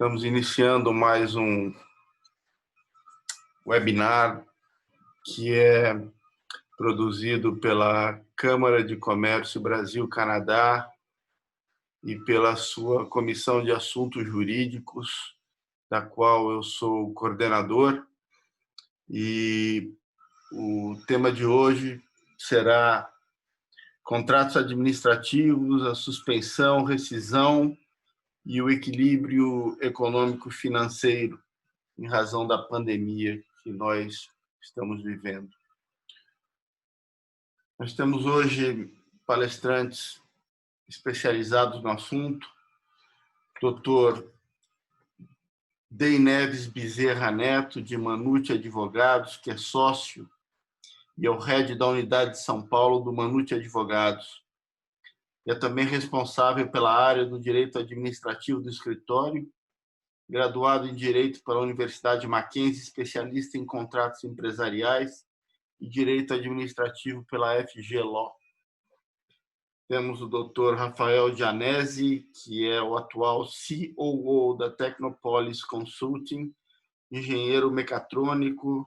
Estamos iniciando mais um webinar que é produzido pela Câmara de Comércio Brasil-Canadá e pela sua Comissão de Assuntos Jurídicos, da qual eu sou coordenador. E o tema de hoje será contratos administrativos, a suspensão, rescisão e o equilíbrio econômico-financeiro em razão da pandemia que nós estamos vivendo. Nós temos hoje palestrantes especializados no assunto, Dr. Dey Neves Bezerra Neto, de Manute Advogados, que é sócio e é o head da unidade de São Paulo do Manute Advogados. É também responsável pela área do direito administrativo do escritório, graduado em Direito pela Universidade Mackenzie, especialista em contratos empresariais e Direito Administrativo pela FG Law. Temos o Dr. Rafael Gianesi, que é o atual COO da Technopolis Consulting, engenheiro mecatrônico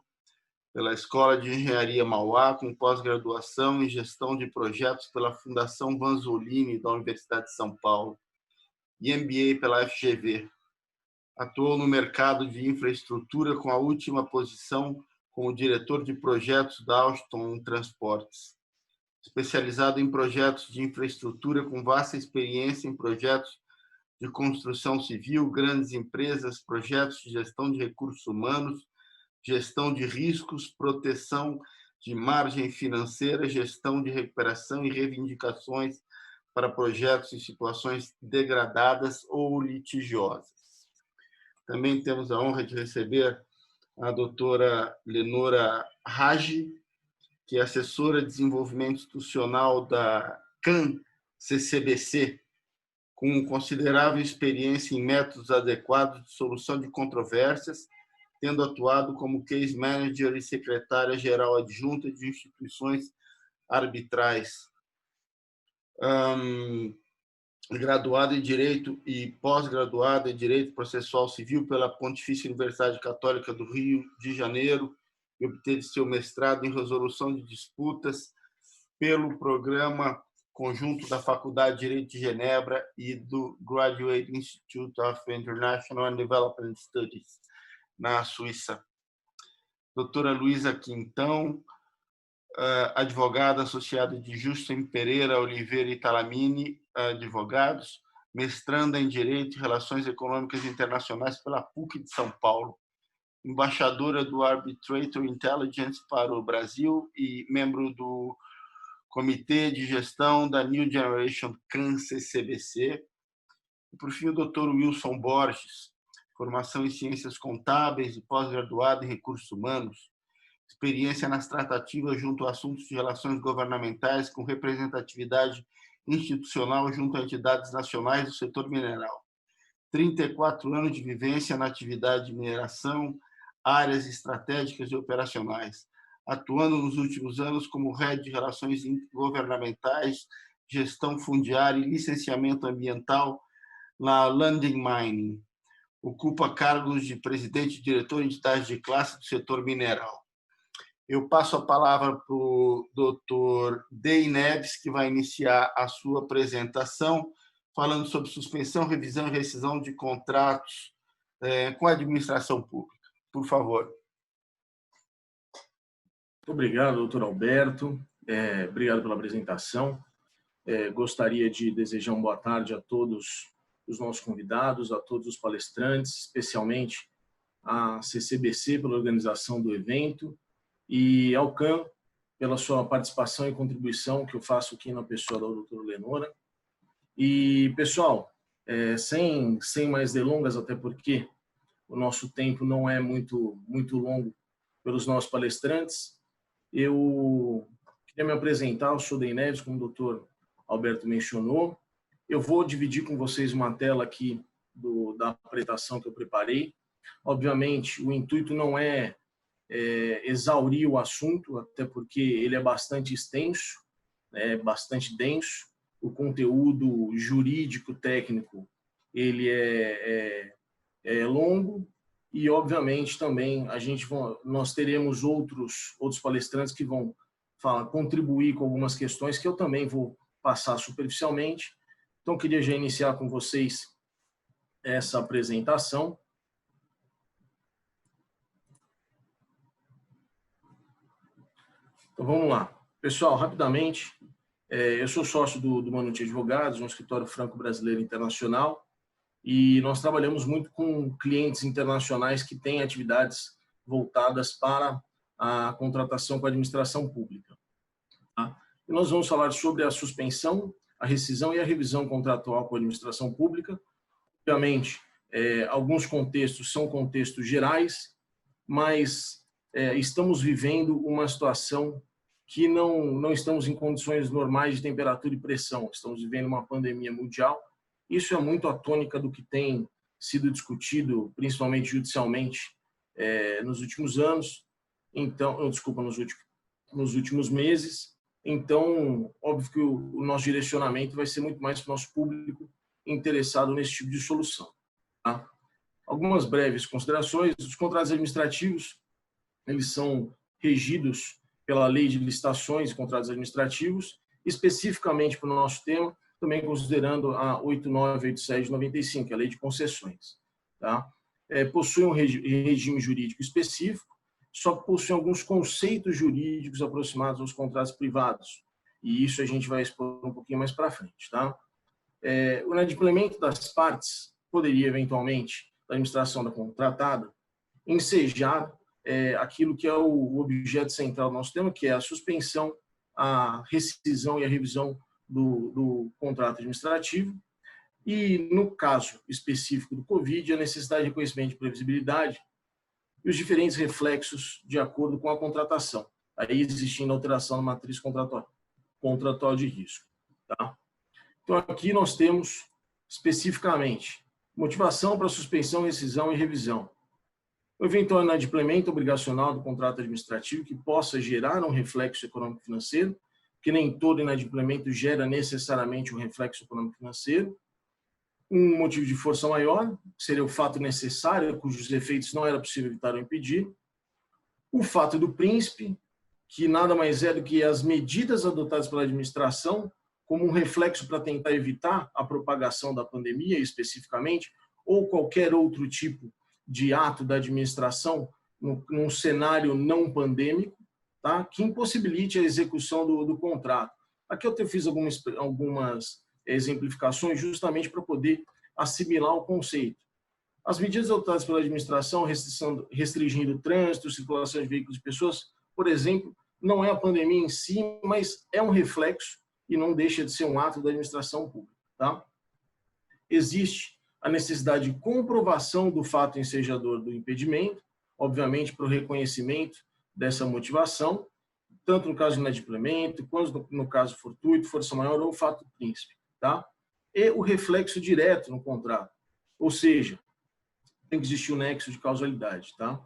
pela Escola de Engenharia Mauá, com pós-graduação em Gestão de Projetos pela Fundação Vanzolini, da Universidade de São Paulo, e MBA pela FGV. Atuou no mercado de infraestrutura com a última posição como diretor de projetos da Alstom Transportes. Especializado em projetos de infraestrutura com vasta experiência em projetos de construção civil, grandes empresas, projetos de gestão de recursos humanos, gestão de riscos, proteção de margem financeira, gestão de recuperação e reivindicações para projetos em situações degradadas ou litigiosas. Também temos a honra de receber a doutora Lenora Raggi, que é assessora de desenvolvimento institucional da CAN-CCBC, com considerável experiência em métodos adequados de solução de controvérsias, tendo atuado como case manager e secretária-geral adjunta de instituições arbitrais. Graduada em Direito e pós-graduada em Direito Processual Civil pela Pontifícia Universidade Católica do Rio de Janeiro e obteve seu mestrado em Resolução de Disputas pelo Programa Conjunto da Faculdade de Direito de Genebra e do Graduate Institute of International and Development Studies, na Suíça. Doutora Luísa Quintão, advogada associada de Justo Pereira Oliveira e Talamini Advogados, mestranda em Direito e Relações Econômicas Internacionais pela PUC de São Paulo, embaixadora do Arbitrator Intelligence para o Brasil e membro do Comitê de Gestão da New Generation CAN-CCBC. E, por fim, o Dr. Wilson Borges, formação em Ciências Contábeis e pós-graduado em Recursos Humanos, experiência nas tratativas junto a assuntos de relações governamentais com representatividade institucional junto a entidades nacionais do setor mineral. 34 anos de vivência na atividade de mineração, áreas estratégicas e operacionais, atuando nos últimos anos como head de relações governamentais, gestão fundiária e licenciamento ambiental na Lundin Mining. Ocupa cargos de presidente e diretor de entidade de classe do setor mineral. Eu passo a palavra para o Dr. Dey Neves, que vai iniciar a sua apresentação, falando sobre suspensão, revisão e rescisão de contratos com a administração pública. Por favor. Muito obrigado, doutor Alberto. Obrigado pela apresentação. Gostaria de desejar uma boa tarde a todos os nossos convidados, a todos os palestrantes, especialmente à CCBC pela organização do evento, e ao CAN pela sua participação e contribuição que eu faço aqui na pessoa da doutora Lenora. E, pessoal, sem mais delongas, até porque o nosso tempo não é muito longo pelos nossos palestrantes, eu queria me apresentar. Eu sou Dey Neves, como o doutor Alberto mencionou. Eu vou dividir com vocês uma tela aqui da apresentação que eu preparei. Obviamente, o intuito não é exaurir o assunto, até porque ele é bastante extenso, bastante denso. O conteúdo jurídico técnico ele é longo e, obviamente, também nós teremos outros palestrantes que vão contribuir com algumas questões que eu também vou passar superficialmente. Então, queria já iniciar com vocês essa apresentação. Então, vamos lá. Pessoal, rapidamente, eu sou sócio do Manute Advogados, um escritório franco-brasileiro internacional, e nós trabalhamos muito com clientes internacionais que têm atividades voltadas para a contratação com a administração pública. Tá? E nós vamos falar sobre a suspensão, a rescisão e a revisão contratual com a administração pública. Obviamente, alguns contextos são contextos gerais, mas estamos vivendo uma situação que não estamos em condições normais de temperatura e pressão. Estamos vivendo uma pandemia mundial. Isso é muito a tônica do que tem sido discutido, principalmente judicialmente, nos últimos anos. Então, desculpa, nos últimos meses. Então, óbvio que o nosso direcionamento vai ser muito mais para o nosso público interessado nesse tipo de solução. Tá? Algumas breves considerações. Os contratos administrativos, eles são regidos pela Lei de Licitações e Contratos Administrativos, especificamente para o nosso tema, também considerando a 8987 de 95, que é a Lei de Concessões. Tá? Possui um regime jurídico específico, só que possui alguns conceitos jurídicos aproximados aos contratos privados. E isso a gente vai expor um pouquinho mais para frente. Tá? O inadimplemento das partes poderia, eventualmente, da administração da contratada, ensejar aquilo que é o objeto central do nosso tema, que é a suspensão, a rescisão e a revisão do contrato administrativo. E, no caso específico do Covid, a necessidade de reconhecimento de previsibilidade e os diferentes reflexos de acordo com a contratação, aí existindo alteração na matriz contratual de risco. Tá? Então, aqui nós temos, especificamente, motivação para suspensão, rescisão e revisão. O eventual inadimplemento obrigacional do contrato administrativo que possa gerar um reflexo econômico-financeiro, que nem todo inadimplemento gera necessariamente um reflexo econômico-financeiro. Um motivo de força maior, que seria o fato necessário, cujos efeitos não era possível evitar ou impedir. O fato do príncipe, que nada mais é do que as medidas adotadas pela administração como um reflexo para tentar evitar a propagação da pandemia, especificamente, ou qualquer outro tipo de ato da administração num cenário não pandêmico, tá? Que impossibilite a execução do contrato. Aqui eu fiz algumas exemplificações justamente para poder assimilar o conceito. As medidas adotadas pela administração, restringindo o trânsito, circulação de veículos e pessoas, por exemplo, não é a pandemia em si, mas é um reflexo e não deixa de ser um ato da administração pública. Tá? Existe a necessidade de comprovação do fato ensejador do impedimento, obviamente para o reconhecimento dessa motivação, tanto no caso de inadimplemento, quanto no caso fortuito, força maior ou fato príncipe. Tá? E o reflexo direto no contrato, ou seja, tem que existir um nexo de causalidade. Tá?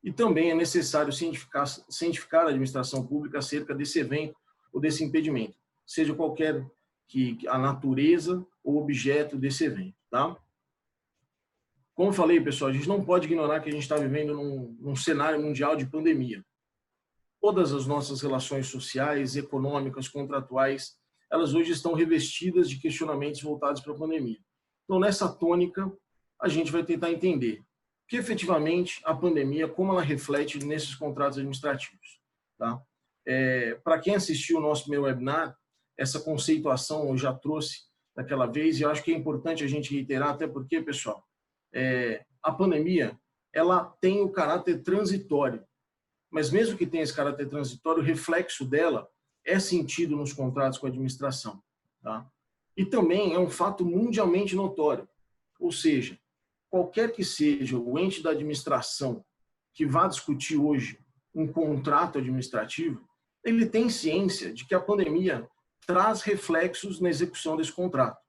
E também é necessário cientificar a administração pública acerca desse evento ou desse impedimento, seja qualquer que a natureza ou objeto desse evento. Tá? Como eu falei, pessoal, a gente não pode ignorar que a gente está vivendo num cenário mundial de pandemia. Todas as nossas relações sociais, econômicas, contratuais, elas hoje estão revestidas de questionamentos voltados para a pandemia. Então, nessa tônica, a gente vai tentar entender que, efetivamente, a pandemia, como ela reflete nesses contratos administrativos. Tá? Para quem assistiu o nosso primeiro webinar, essa conceituação eu já trouxe daquela vez, e eu acho que é importante a gente reiterar, até porque, pessoal, a pandemia ela tem o caráter transitório, mas mesmo que tenha esse caráter transitório, o reflexo dela é sentido nos contratos com a administração. Tá? E também é um fato mundialmente notório, ou seja, qualquer que seja o ente da administração que vá discutir hoje um contrato administrativo, ele tem ciência de que a pandemia traz reflexos na execução desse contrato.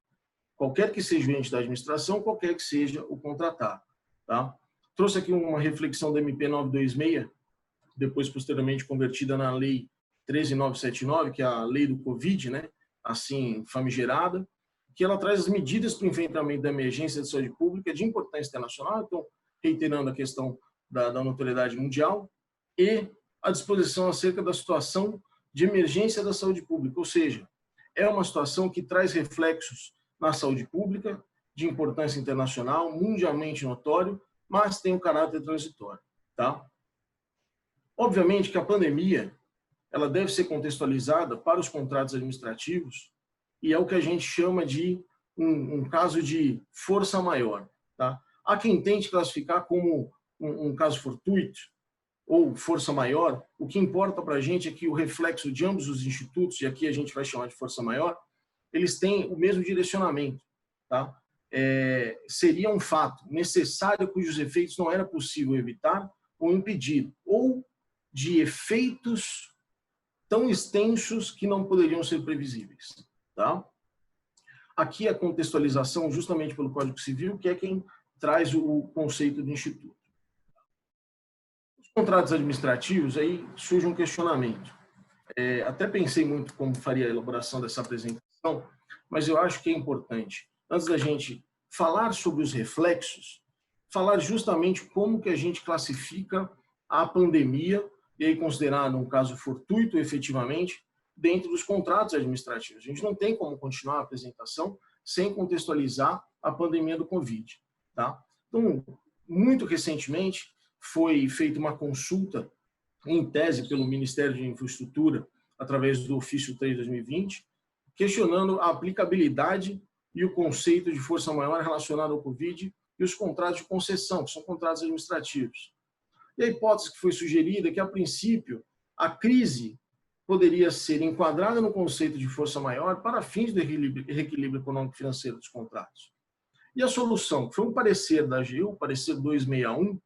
Qualquer que seja o ente da administração, qualquer que seja o contratado. Tá? Trouxe aqui uma reflexão da MP 926, depois posteriormente convertida na Lei 13979, que é a lei do Covid, né? Assim, famigerada. que ela traz as medidas para o enfrentamento da emergência de saúde pública de importância internacional, então, reiterando a questão da notoriedade mundial, e a disposição acerca da situação de emergência da saúde pública, ou seja, é uma situação que traz reflexos na saúde pública, de importância internacional, mundialmente notório, mas tem um caráter transitório. Tá? Obviamente que a pandemia ela deve ser contextualizada para os contratos administrativos e é o que a gente chama de um caso de força maior. Tá? Há quem tente classificar como um caso fortuito ou força maior. O que importa para a gente é que o reflexo de ambos os institutos, e aqui a gente vai chamar de força maior, eles têm o mesmo direcionamento. Tá? Seria um fato necessário cujos efeitos não era possível evitar ou impedir, ou de efeitos tão extensos que não poderiam ser previsíveis. Tá? Aqui a contextualização justamente pelo Código Civil, que é quem traz o conceito de instituto. Os contratos administrativos, aí surge um questionamento. Até pensei muito como faria a elaboração dessa apresentação, mas eu acho que é importante, antes da gente falar sobre os reflexos, falar justamente como que a gente classifica a pandemia, e aí considerado um caso fortuito efetivamente, dentro dos contratos administrativos. A gente não tem como continuar a apresentação sem contextualizar a pandemia do Covid. Tá? Então, muito recentemente, foi feita uma consulta, em tese, pelo Ministério de Infraestrutura, através do ofício 3 de 2020, questionando a aplicabilidade e o conceito de força maior relacionado ao Covid e os contratos de concessão, que são contratos administrativos. E a hipótese que foi sugerida é que, a princípio, a crise poderia ser enquadrada no conceito de força maior para fins de reequilíbrio econômico-financeiro dos contratos. E a solução, que foi um parecer da AGU, parecer 261,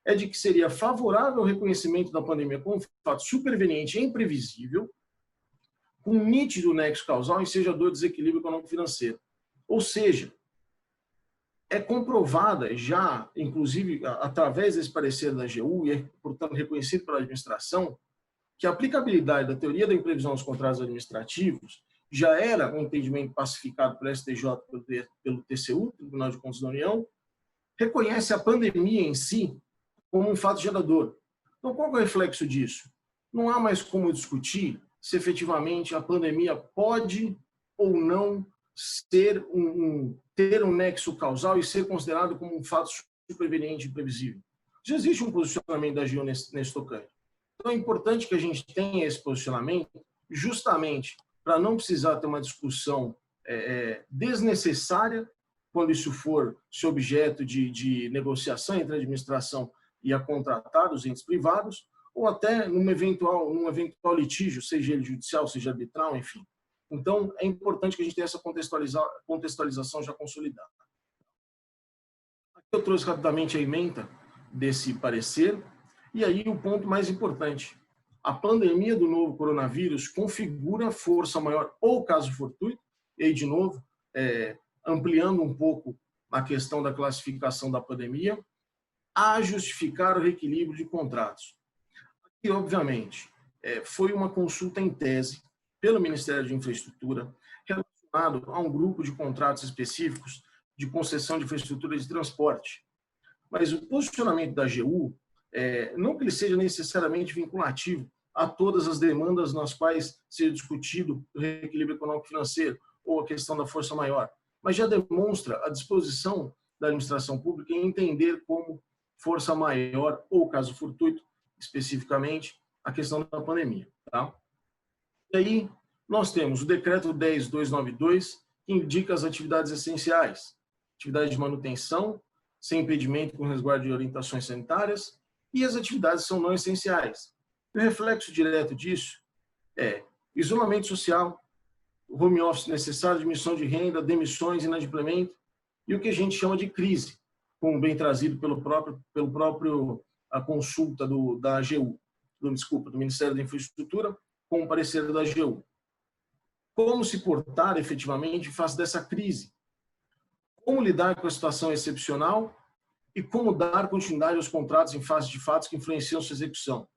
é de que seria favorável ao reconhecimento da pandemia como um fato superveniente e imprevisível, com um nítido nexo causal ensejador de desequilíbrio econômico-financeiro. Ou seja, é comprovada já, inclusive através desse parecer da AGU, e é, portanto, reconhecido pela administração, que a aplicabilidade da teoria da imprevisão dos contratos administrativos já era um entendimento pacificado pelo STJ e pelo TCU, Tribunal de Contas da União, reconhece a pandemia em si como um fato gerador. Então, qual é o reflexo disso? Não há mais como discutir se efetivamente a pandemia pode ou não ter um nexo causal e ser considerado como um fato superveniente e imprevisível. Já existe um posicionamento da AGU nesse tocante. Então, é importante que a gente tenha esse posicionamento justamente para não precisar ter uma discussão desnecessária quando isso for ser objeto de negociação entre a administração e a contratar os entes privados, ou até num eventual litígio, seja ele judicial, seja arbitral, enfim. Então, é importante que a gente tenha essa contextualização já consolidada. Aqui eu trouxe rapidamente a ementa desse parecer, e aí o ponto mais importante. A pandemia do novo coronavírus configura força maior ou caso fortuito, e aí, de novo, ampliando um pouco a questão da classificação da pandemia, a justificar o reequilíbrio de contratos. E, obviamente, foi uma consulta em tese pelo Ministério de Infraestrutura relacionado a um grupo de contratos específicos de concessão de infraestrutura de transporte. Mas o posicionamento da AGU, não que ele seja necessariamente vinculativo a todas as demandas nas quais seja discutido o reequilíbrio econômico-financeiro ou a questão da força maior, mas já demonstra a disposição da administração pública em entender como força maior ou caso fortuito, especificamente, a questão da pandemia. Tá? E aí nós temos o decreto 10.292, que indica as atividades essenciais, atividade de manutenção, sem impedimento com resguardo de orientações sanitárias, e as atividades são não essenciais. E o reflexo direto disso é isolamento social, home office necessário, diminuição de renda, demissões, inadimplemento, e o que a gente chama de crise, como bem trazido pelo próprio a consulta da AGU, do Ministério da Infraestrutura, com o parecer da AGU. Como se portar efetivamente face dessa crise? Como lidar com a situação excepcional e como dar continuidade aos contratos em face de fatos que influenciam sua execução?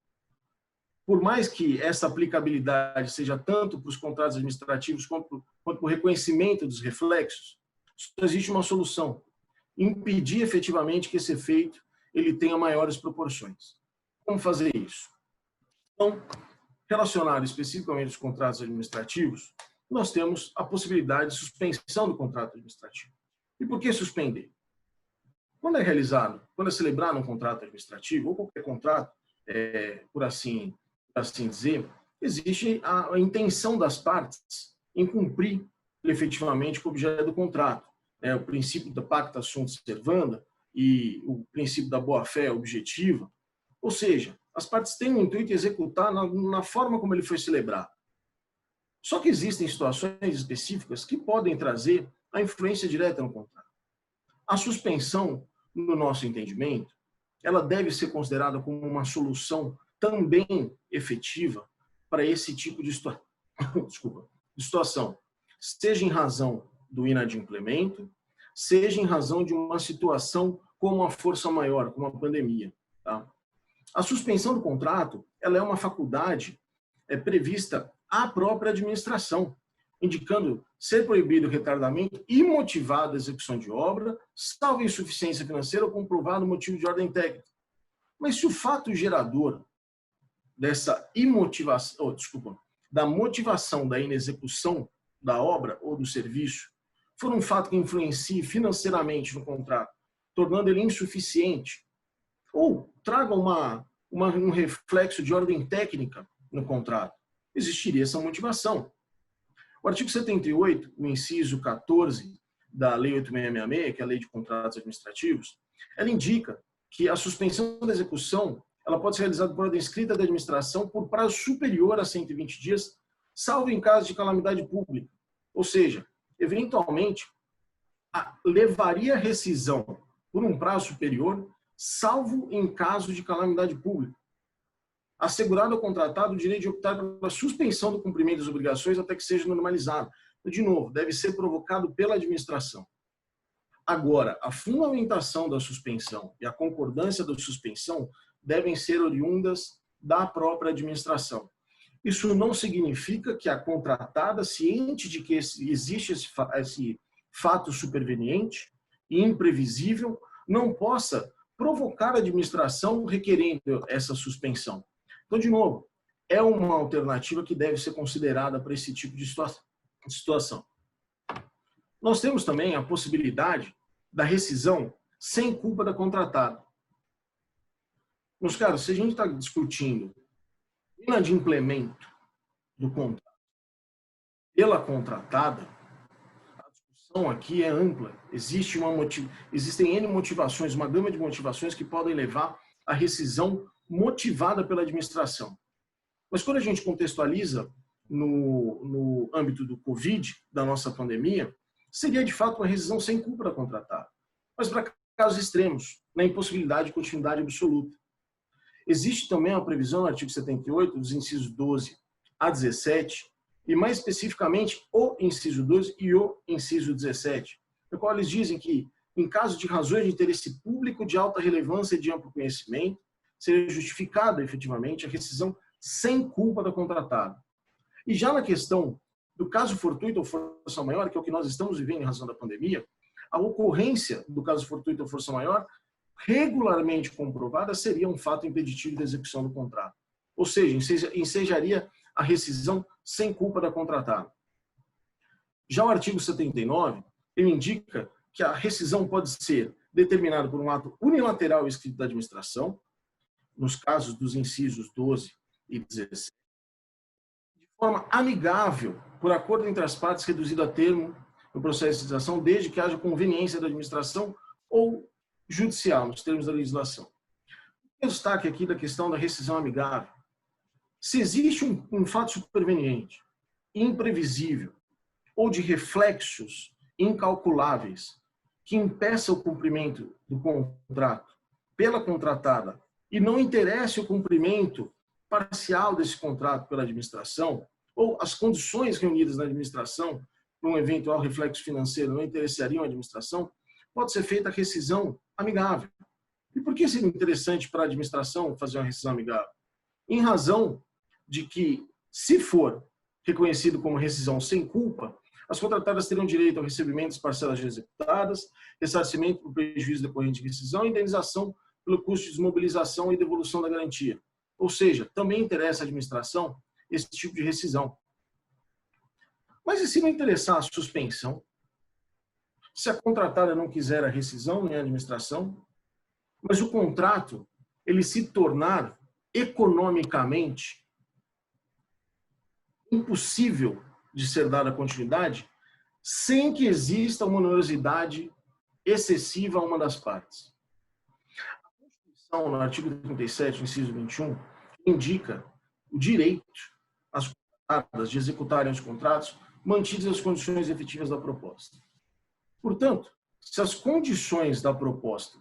por mais que essa aplicabilidade seja tanto para os contratos administrativos quanto para o reconhecimento dos reflexos, só existe uma solução: impedir efetivamente que esse efeito ele tenha maiores proporções. Como fazer isso? Então, relacionado especificamente aos contratos administrativos, nós temos a possibilidade de suspensão do contrato administrativo. E por que suspender? Quando é celebrado um contrato administrativo, ou qualquer contrato, por assim dizer, existe a intenção das partes em cumprir efetivamente com o objeto do contrato. O princípio da pacta sunt servanda e o princípio da boa-fé objetiva. Ou seja, as partes têm o intuito de executar na forma como ele foi celebrado. Só que existem situações específicas que podem trazer a influência direta no contrato. A suspensão, no nosso entendimento, ela deve ser considerada como uma solução também efetiva para esse tipo de situação, seja em razão do inadimplemento, seja em razão de uma situação como a força maior, como a pandemia. Tá? A suspensão do contrato, ela é uma faculdade prevista à própria administração, indicando ser proibido o retardamento imotivado da execução de obra, salvo insuficiência financeira ou comprovado motivo de ordem técnica. Mas se o fato gerador dessa da motivação da inexecução da obra ou do serviço for um fato que influencie financeiramente no contrato, tornando ele insuficiente, ou traga um reflexo de ordem técnica no contrato, existiria essa motivação. O artigo 78, o inciso 14 da Lei 8666, que é a Lei de Contratos Administrativos, ela indica que a suspensão da execução ela pode ser realizada por ordem escrita da administração por prazo superior a 120 dias, salvo em caso de calamidade pública. Ou seja, eventualmente, levaria a rescisão por um prazo superior, salvo em caso de calamidade pública. Assegurado ao contratado o direito de optar pela suspensão do cumprimento das obrigações até que seja normalizado. De novo, deve ser provocado pela administração. Agora, a fundamentação da suspensão e a concordância da suspensão devem ser oriundas da própria administração. Isso não significa que a contratada, ciente de que existe esse fato superveniente e imprevisível, não possa provocar a administração requerendo essa suspensão. Então, de novo, é uma alternativa que deve ser considerada para esse tipo de situação. Nós temos também a possibilidade da rescisão sem culpa da contratada. Meus caros, se a gente está discutindo inadimplemento do contrato pela contratada, a discussão aqui é ampla. Existem N motivações, uma gama de motivações que podem levar à rescisão motivada pela administração. Mas quando a gente contextualiza no âmbito do Covid, da nossa pandemia, seria de fato uma rescisão sem culpa da contratada. Mas para casos extremos, na impossibilidade de continuidade absoluta. Existe também uma previsão no artigo 78, dos incisos 12 a 17, e mais especificamente o inciso 12 e o inciso 17, no qual eles dizem que, em caso de razões de interesse público de alta relevância e de amplo conhecimento, seria justificada efetivamente a rescisão sem culpa da contratada. E já na questão do caso fortuito ou força maior, que é o que nós estamos vivendo em razão da pandemia, a ocorrência do caso fortuito ou força maior, regularmente comprovada, seria um fato impeditivo da execução do contrato. Ou seja, ensejaria a rescisão sem culpa da contratada. Já o artigo 79, ele indica que a rescisão pode ser determinada por um ato unilateral escrito da administração, nos casos dos incisos 12 e 17, de forma amigável, por acordo entre as partes reduzido a termo no processo de licitação, desde que haja conveniência da administração ou judicial, nos termos da legislação. O destaque aqui da questão da rescisão amigável. Se existe um fato superveniente, imprevisível, ou de reflexos incalculáveis, que impeça o cumprimento do contrato pela contratada e não interesse o cumprimento parcial desse contrato pela administração, ou as condições reunidas na administração para um eventual reflexo financeiro não interessariam a administração, pode ser feita a rescisão amigável. E por que seria interessante para a administração fazer uma rescisão amigável? Em razão de que, se for reconhecido como rescisão sem culpa, as contratadas terão direito ao recebimento das parcelas já executadas, ressarcimento por prejuízo decorrente de rescisão e indenização pelo custo de desmobilização e devolução da garantia. Ou seja, também interessa à administração esse tipo de rescisão. Mas e se não interessar a suspensão? Se a contratada não quiser a rescisão nem a administração, mas o contrato ele se tornar economicamente impossível de ser dada continuidade sem que exista uma onerosidade excessiva a uma das partes. A Constituição, no artigo 37, inciso 21, indica o direito às contratadas de executarem os contratos mantidas as condições efetivas da proposta. Portanto, se as condições da proposta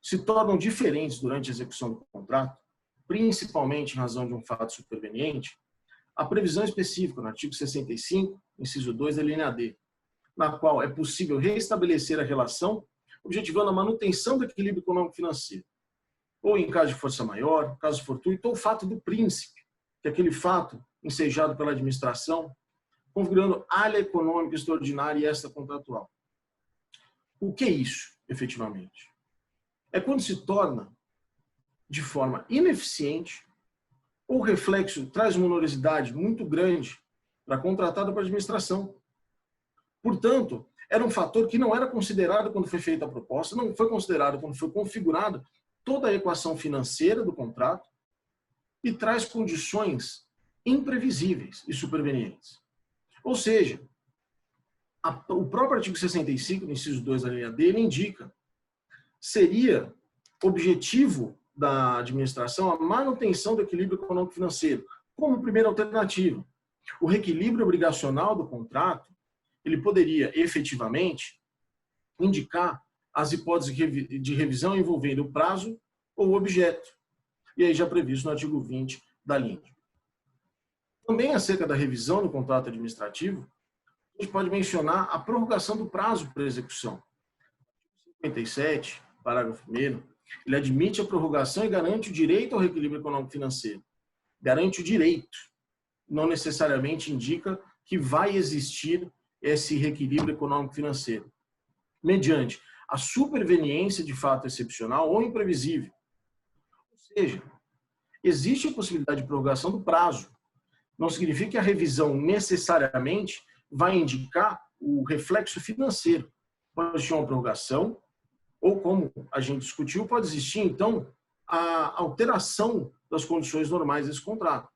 se tornam diferentes durante a execução do contrato, principalmente em razão de um fato superveniente, a previsão específica no artigo 65, inciso 2 da linha D, na qual é possível restabelecer a relação, objetivando a manutenção do equilíbrio econômico-financeiro, ou em caso de força maior, caso fortuito, ou fato do príncipe, que é aquele fato ensejado pela administração, configurando área econômica extraordinária e extracontratual. O que é isso, efetivamente? É quando se torna de forma ineficiente ou o reflexo traz uma onerosidade muito grande para a contratada para a administração. Portanto, era um fator que não era considerado quando foi feita a proposta, não foi considerado quando foi configurada toda a equação financeira do contrato e traz condições imprevisíveis e supervenientes. Ou seja, o próprio artigo 65, no inciso 2 da linha D, ele indica seria objetivo da administração a manutenção do equilíbrio econômico-financeiro, como primeira alternativa. O reequilíbrio obrigacional do contrato, ele poderia efetivamente indicar as hipóteses de revisão envolvendo o prazo ou o objeto, e aí já previsto no artigo 20 da linha. Também acerca da revisão do contrato administrativo, a gente pode mencionar a prorrogação do prazo para execução. 57, parágrafo 1º, ele admite a prorrogação e garante o direito ao reequilíbrio econômico-financeiro. Garante o direito. Não necessariamente indica que vai existir esse reequilíbrio econômico-financeiro, mediante a superveniência de fato excepcional ou imprevisível. Ou seja, existe a possibilidade de prorrogação do prazo. Não significa que a revisão necessariamente vai indicar o reflexo financeiro. Pode existir uma prorrogação, ou como a gente discutiu, pode existir, então, a alteração das condições normais desse contrato.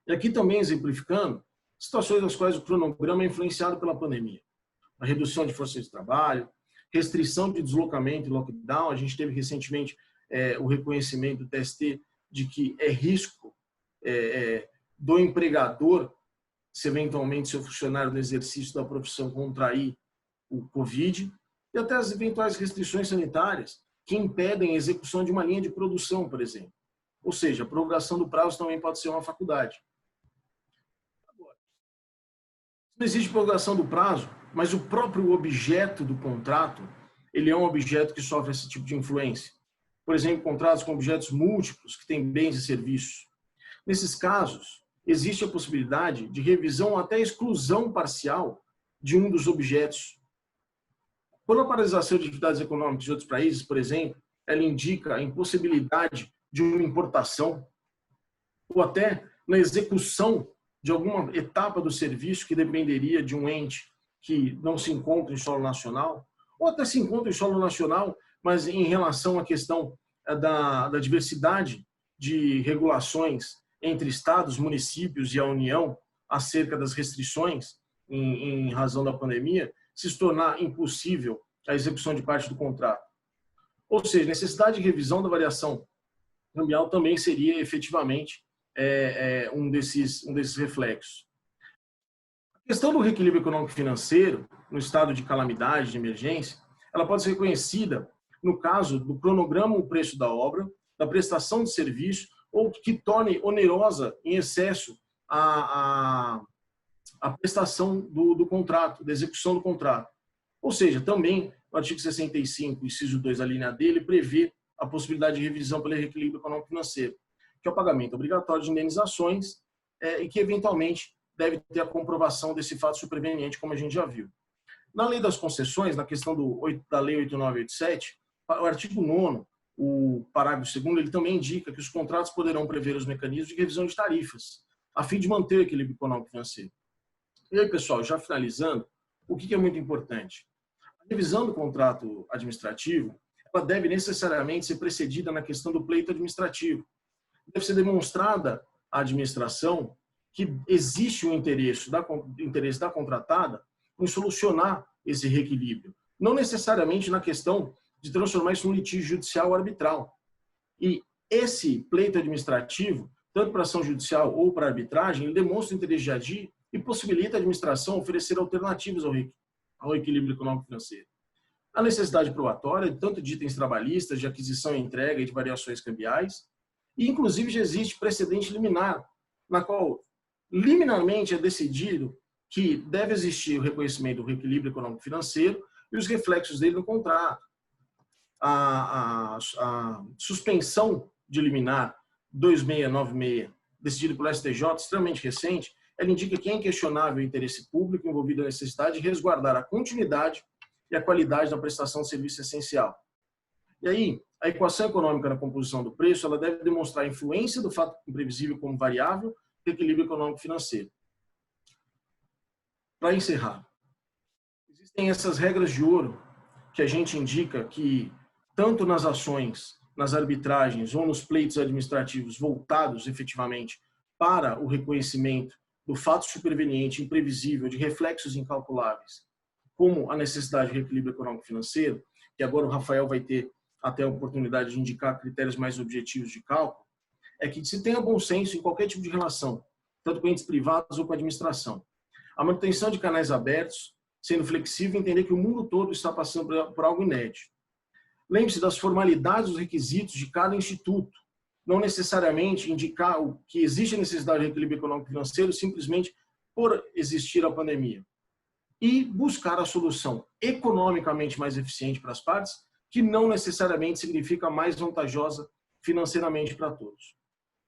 E aqui também exemplificando situações nas quais o cronograma é influenciado pela pandemia. A redução de força de trabalho, restrição de deslocamento e lockdown. A gente teve recentemente o reconhecimento do TST de que é risco do empregador, se eventualmente seu funcionário no exercício da profissão contrair o Covid, e até as eventuais restrições sanitárias que impedem a execução de uma linha de produção, por exemplo. Ou seja, a prorrogação do prazo também pode ser uma faculdade. Agora, não existe prorrogação do prazo, mas o próprio objeto do contrato, ele é um objeto que sofre esse tipo de influência. Por exemplo, contratos com objetos múltiplos, que têm bens e serviços. Nesses casos, existe a possibilidade de revisão ou até exclusão parcial de um dos objetos. Quando a paralisação de atividades econômicas de outros países, por exemplo, ela indica a impossibilidade de uma importação ou até na execução de alguma etapa do serviço que dependeria de um ente que não se encontra em solo nacional, ou até se encontra em solo nacional, mas em relação à questão da diversidade de regulações entre estados, municípios e a União acerca das restrições em razão da pandemia, se tornar impossível a execução de parte do contrato. Ou seja, necessidade de revisão da variação cambial também seria efetivamente um desses reflexos. A questão do reequilíbrio econômico-financeiro no estado de calamidade, de emergência, ela pode ser reconhecida no caso do cronograma ou preço da obra, da prestação de serviço, ou que torne onerosa em excesso a prestação do contrato, da execução do contrato. Ou seja, também no artigo 65, inciso 2 da linha D, ele prevê a possibilidade de revisão pelo reequilíbrio econômico-financeiro, que que é o pagamento obrigatório de indenizações e que, eventualmente, deve ter a comprovação desse fato superveniente, como a gente já viu. Na lei das concessões, na questão da Lei 8987, o artigo 9º, o parágrafo 2º, ele também indica que os contratos poderão prever os mecanismos de revisão de tarifas, a fim de manter o equilíbrio econômico financeiro. E aí, pessoal, já finalizando, o que é muito importante? A revisão do contrato administrativo, ela deve necessariamente ser precedida na questão do pleito administrativo. Deve ser demonstrada à administração que existe um interesse da contratada em solucionar esse reequilíbrio, não necessariamente na questão de transformar isso num litígio judicial ou arbitral. E esse pleito administrativo, tanto para ação judicial ou para arbitragem, ele demonstra o interesse de agir e possibilita a administração oferecer alternativas ao equilíbrio econômico-financeiro. A necessidade probatória, tanto de itens trabalhistas, de aquisição e entrega e de variações cambiais, e inclusive já existe precedente liminar, na qual liminarmente é decidido que deve existir o reconhecimento do reequilíbrio econômico-financeiro e os reflexos dele no contrato. A suspensão de liminar 2696, decidida pelo STJ, extremamente recente, ela indica que é inquestionável o interesse público envolvido na necessidade de resguardar a continuidade e a qualidade da prestação de serviço essencial. E aí, a equação econômica na composição do preço, ela deve demonstrar a influência do fato imprevisível como variável do equilíbrio econômico-financeiro. Para encerrar, existem essas regras de ouro que a gente indica que, tanto nas ações, nas arbitragens ou nos pleitos administrativos voltados efetivamente para o reconhecimento do fato superveniente imprevisível de reflexos incalculáveis, como a necessidade de reequilíbrio econômico-financeiro, que agora o Rafael vai ter até a oportunidade de indicar critérios mais objetivos de cálculo, é que se tenha bom senso em qualquer tipo de relação, tanto com entes privados ou com a administração. A manutenção de canais abertos, sendo flexível, entender que o mundo todo está passando por algo inédito. Lembre-se das formalidades, dos requisitos de cada instituto, não necessariamente indicar o que existe a necessidade de equilíbrio econômico-financeiro simplesmente por existir a pandemia. E buscar a solução economicamente mais eficiente para as partes, que não necessariamente significa mais vantajosa financeiramente para todos.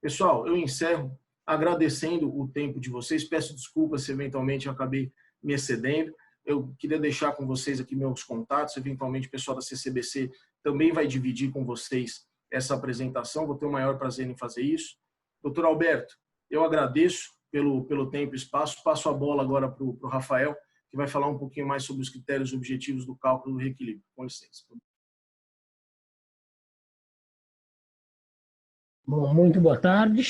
Pessoal, eu encerro agradecendo o tempo de vocês. Peço desculpas se eventualmente eu acabei me excedendo. Eu queria deixar com vocês aqui meus contatos. Eventualmente o pessoal da CCBC também vai dividir com vocês essa apresentação. Vou ter o maior prazer em fazer isso. Doutor Alberto, eu agradeço pelo tempo e espaço. Passo a bola agora para o Rafael, que vai falar um pouquinho mais sobre os critérios objetivos do cálculo do reequilíbrio. Com licença. Bom, muito boa tarde.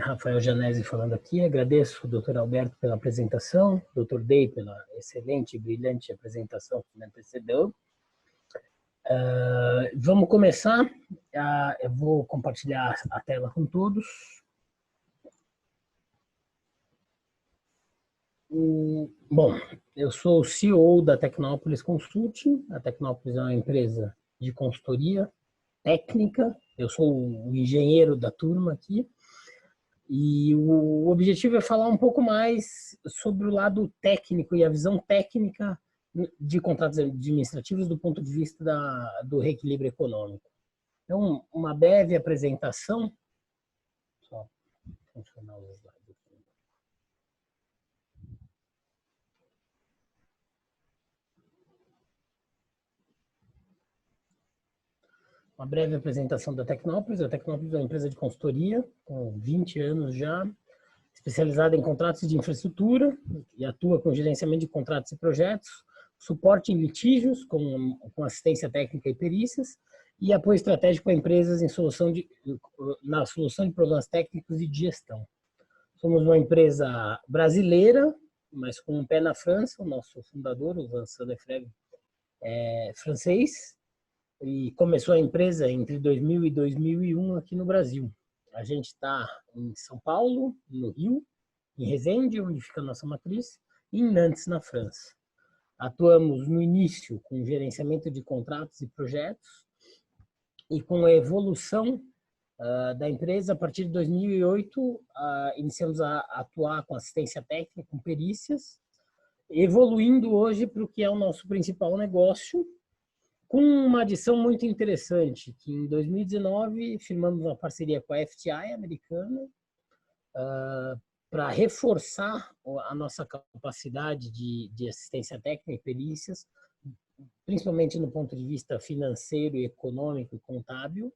Rafael Janesi falando aqui. Agradeço ao Dr. Alberto pela apresentação, Dr. Day pela excelente e brilhante apresentação que me antecedeu. Vamos começar. Eu vou compartilhar a tela com todos. Bom, eu sou o CEO da Tecnópolis Consulting. A Tecnópolis é uma empresa de consultoria técnica. Eu sou o engenheiro da turma aqui. E o objetivo é falar um pouco mais sobre o lado técnico e a visão técnica de contratos administrativos do ponto de vista do reequilíbrio econômico. Então, uma breve apresentação. Só funcionar os slides. Uma breve apresentação da Tecnópolis. A Tecnópolis é uma empresa de consultoria com 20 anos já, especializada em contratos de infraestrutura e atua com gerenciamento de contratos e projetos, suporte em litígios com assistência técnica e perícias e apoio estratégico a empresas na solução de problemas técnicos e de gestão. Somos uma empresa brasileira, mas com um pé na França. O nosso fundador, o Vincent Lefebvre, é francês, e começou a empresa entre 2000 e 2001 aqui no Brasil. A gente está em São Paulo, no Rio, em Resende, onde fica a nossa matriz, e em Nantes, na França. Atuamos no início com gerenciamento de contratos e projetos e com a evolução da empresa, a partir de 2008, iniciamos a atuar com assistência técnica, com perícias, evoluindo hoje para o que é o nosso principal negócio, com uma adição muito interessante, que em 2019 firmamos uma parceria com a FTI americana para reforçar a nossa capacidade de assistência técnica e perícias, principalmente no ponto de vista financeiro, econômico e contábil,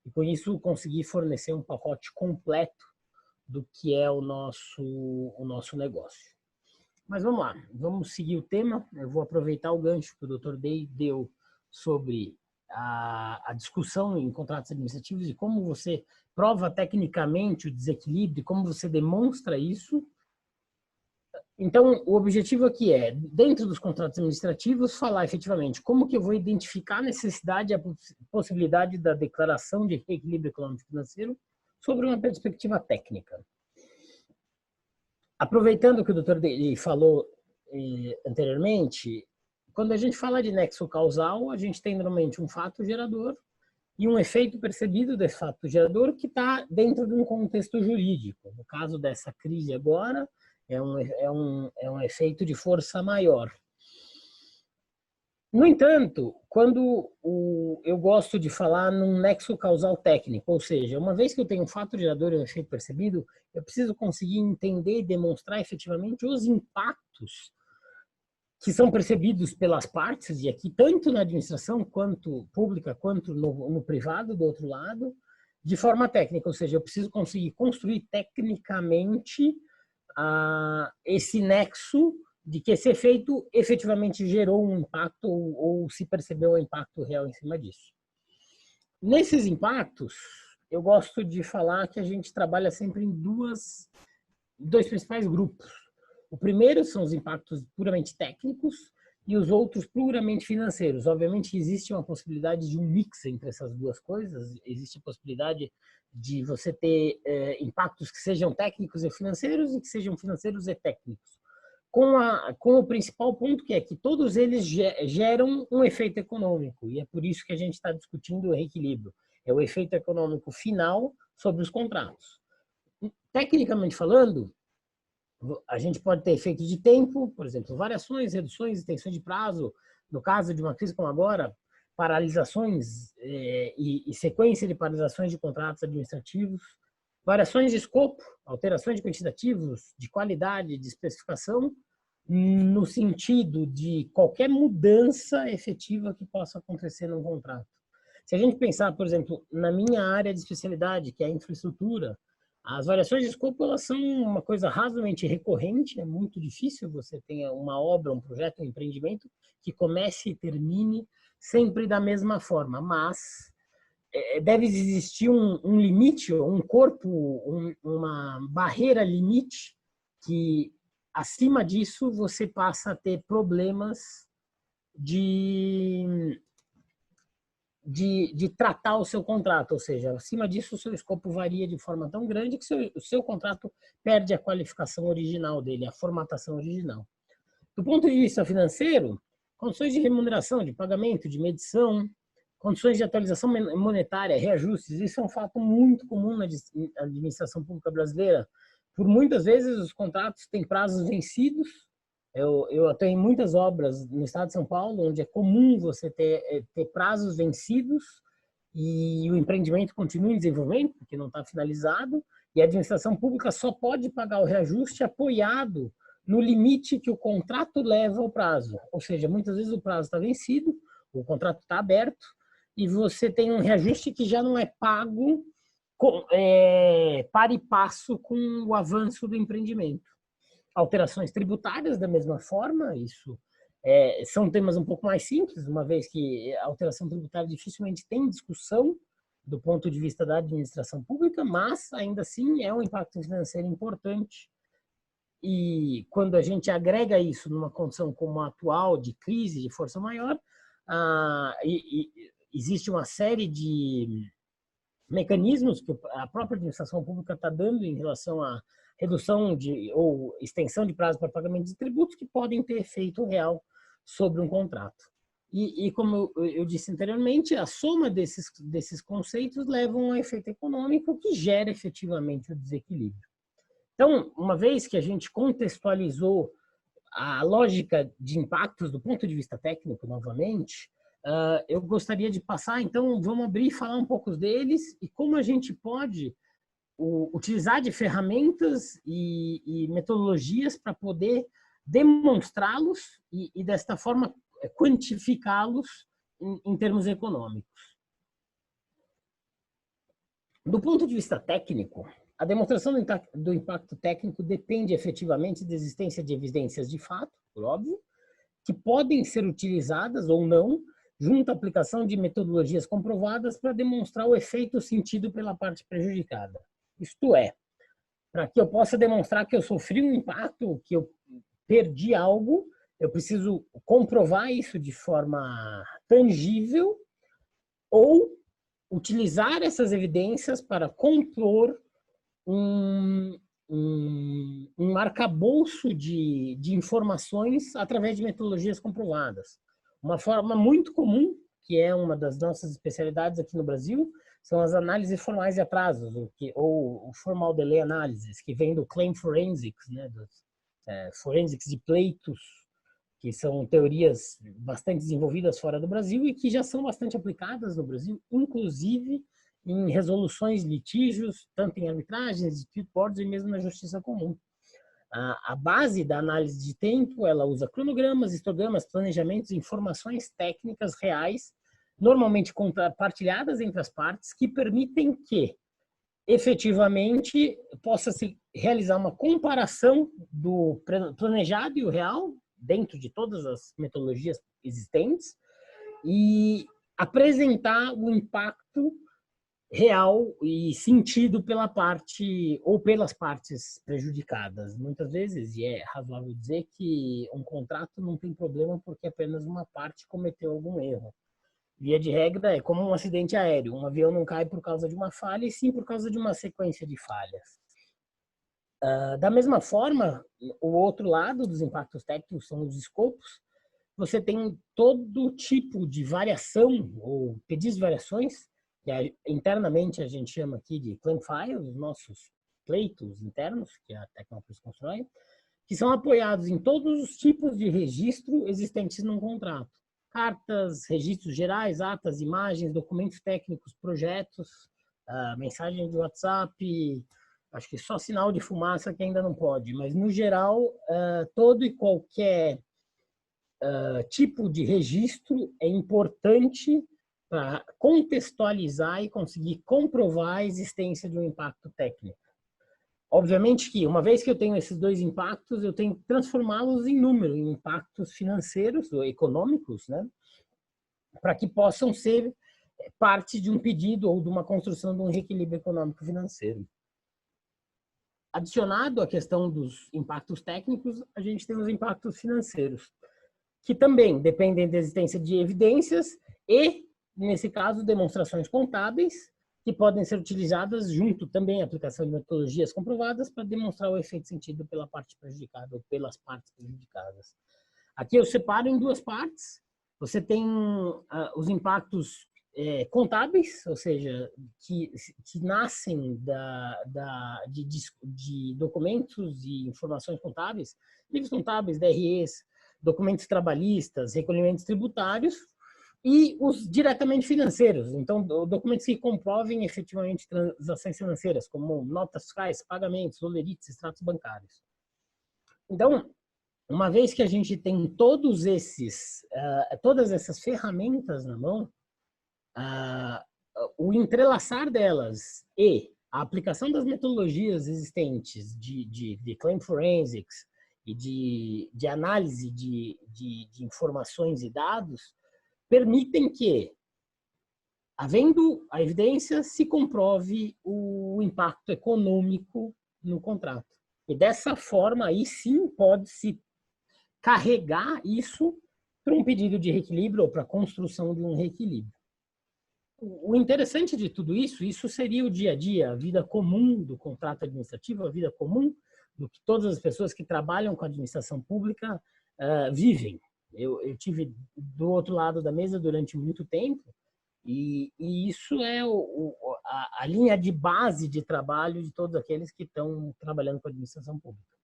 e com isso conseguir fornecer um pacote completo do que é o nosso negócio. Mas vamos lá, vamos seguir o tema. Eu vou aproveitar o gancho que o Dr. Day deu sobre a discussão em contratos administrativos e como você prova tecnicamente o desequilíbrio, como você demonstra isso. Então, o objetivo aqui é, dentro dos contratos administrativos, falar efetivamente como que eu vou identificar a necessidade e a possibilidade da declaração de reequilíbrio econômico e financeiro sobre uma perspectiva técnica. Aproveitando o que o Dr. Day falou anteriormente, quando a gente fala de nexo causal, a gente tem normalmente um fato gerador e um efeito percebido desse fato gerador que está dentro de um contexto jurídico. No caso dessa crise agora, é um efeito de força maior. No entanto, quando eu gosto de falar num nexo causal técnico, ou seja, uma vez que eu tenho um fato gerador e um efeito percebido, eu preciso conseguir entender e demonstrar efetivamente os impactos que são percebidos pelas partes, e aqui tanto na administração quanto pública, quanto no privado, do outro lado, de forma técnica, ou seja, eu preciso conseguir construir tecnicamente esse nexo de que esse efeito efetivamente gerou um impacto ou se percebeu um impacto real em cima disso. Nesses impactos, eu gosto de falar que a gente trabalha sempre em dois principais grupos. O primeiro são os impactos puramente técnicos e os outros puramente financeiros. Obviamente, existe uma possibilidade de um mix entre essas duas coisas. Existe a possibilidade de você ter impactos que sejam técnicos e financeiros e que sejam financeiros e técnicos. Com o principal ponto que é que todos eles geram um efeito econômico. E é por isso que a gente está discutindo o reequilíbrio. É o efeito econômico final sobre os contratos. Tecnicamente falando, a gente pode ter efeitos de tempo, por exemplo, variações, reduções, extensões de prazo. No caso de uma crise como agora, paralisações e sequência de paralisações de contratos administrativos, variações de escopo, alterações de quantitativos, de qualidade, de especificação, no sentido de qualquer mudança efetiva que possa acontecer num contrato. Se a gente pensar, por exemplo, na minha área de especialidade, que é a infraestrutura, as variações de escopo elas são uma coisa razoavelmente recorrente, é muito difícil você ter uma obra, um projeto, um empreendimento que comece e termine sempre da mesma forma, mas deve existir um limite, um corpo, uma barreira limite que acima disso você passa a ter problemas de tratar o seu contrato, ou seja, acima disso o seu escopo varia de forma tão grande que o seu contrato perde a qualificação original dele, a formatação original. Do ponto de vista financeiro, condições de remuneração, de pagamento, de medição, condições de atualização monetária, reajustes, isso é um fato muito comum na administração pública brasileira. Por muitas vezes os contratos têm prazos vencidos. Eu atuei em muitas obras no estado de São Paulo, onde é comum você ter prazos vencidos e o empreendimento continua em desenvolvimento, porque não está finalizado, e a administração pública só pode pagar o reajuste apoiado no limite que o contrato leva ao prazo. Ou seja, muitas vezes o prazo está vencido, o contrato está aberto, e você tem um reajuste que já não é pago para e passo com o avanço do empreendimento. Alterações tributárias, da mesma forma, isso são temas um pouco mais simples, uma vez que a alteração tributária dificilmente tem discussão do ponto de vista da administração pública, mas, ainda assim, é um impacto financeiro importante. E quando a gente agrega isso numa condição como a atual, de crise, de força maior, existe uma série de mecanismos que a própria administração pública está dando em relação à redução ou extensão de prazo para pagamento de tributos que podem ter efeito real sobre um contrato. E como eu disse anteriormente, a soma desses conceitos leva a um efeito econômico que gera efetivamente o desequilíbrio. Então, uma vez que a gente contextualizou a lógica de impactos do ponto de vista técnico, novamente, eu gostaria de passar, então, vamos abrir e falar um pouco deles e como a gente pode utilizar de ferramentas e metodologias para poder demonstrá-los e, desta forma, quantificá-los em termos econômicos. Do ponto de vista técnico, a demonstração do impacto técnico depende efetivamente da existência de evidências de fato, por óbvio, que podem ser utilizadas ou não junto à aplicação de metodologias comprovadas para demonstrar o efeito sentido pela parte prejudicada. Isto é, para que eu possa demonstrar que eu sofri um impacto, que eu perdi algo, eu preciso comprovar isso de forma tangível ou utilizar essas evidências para compor um arcabouço de informações através de metodologias comprovadas. Uma forma muito comum, que é uma das nossas especialidades aqui no Brasil, são as análises formais de atrasos, ou o formal delay analysis, que vem do claim forensics, né, dos forensics de pleitos, que são teorias bastante desenvolvidas fora do Brasil e que já são bastante aplicadas no Brasil, inclusive em resoluções de litígios, tanto em arbitragens, dispute boards e mesmo na justiça comum. A base da análise de tempo, ela usa cronogramas, histogramas, planejamentos, informações técnicas reais, normalmente compartilhadas entre as partes, que permitem que, efetivamente, possa-se realizar uma comparação do planejado e o real, dentro de todas as metodologias existentes, e apresentar o impacto real e sentido pela parte ou pelas partes prejudicadas. Muitas vezes, e é razoável dizer que um contrato não tem problema porque apenas uma parte cometeu algum erro. Via de regra, é como um acidente aéreo. Um avião não cai por causa de uma falha, e sim por causa de uma sequência de falhas. Da mesma forma, o outro lado dos impactos técnicos são os escopos. Você tem todo tipo de variação ou pedidos de variações, que internamente a gente chama aqui de claim files, os nossos pleitos internos, que a Tecnópolis constrói, que são apoiados em todos os tipos de registro existentes num contrato. Cartas, registros gerais, atas, imagens, documentos técnicos, projetos, mensagem de WhatsApp, acho que só sinal de fumaça que ainda não pode, mas no geral, todo e qualquer tipo de registro é importante para contextualizar e conseguir comprovar a existência de um impacto técnico. Obviamente que, uma vez que eu tenho esses dois impactos, eu tenho que transformá-los em número, em impactos financeiros ou econômicos, né? Para que possam ser parte de um pedido ou de uma construção de um reequilíbrio econômico financeiro. Adicionado à questão dos impactos técnicos, a gente tem os impactos financeiros, que também dependem da existência de evidências e, nesse caso, demonstrações contábeis, que podem ser utilizadas junto também à aplicação de metodologias comprovadas para demonstrar o efeito sentido pela parte prejudicada ou pelas partes prejudicadas. Aqui eu separo em duas partes. Você tem os impactos contábeis, ou seja, que nascem de documentos e informações contábeis, livros contábeis, DREs, documentos trabalhistas, recolhimentos tributários, e os diretamente financeiros, então documentos que comprovem efetivamente transações financeiras, como notas fiscais, pagamentos, olerites, extratos bancários. Então, uma vez que a gente tem todas essas ferramentas na mão, o entrelaçar delas e a aplicação das metodologias existentes de claim forensics e de análise de informações e dados permitem que, havendo a evidência, se comprove o impacto econômico no contrato. E dessa forma, aí sim pode-se carregar isso para um pedido de reequilíbrio ou para a construção de um reequilíbrio. O interessante de tudo isso seria o dia a dia, a vida comum do contrato administrativo, a vida comum do que todas as pessoas que trabalham com a administração pública vivem. Eu tive do outro lado da mesa durante muito tempo e isso é a linha de base de trabalho de todos aqueles que estão trabalhando com a administração pública.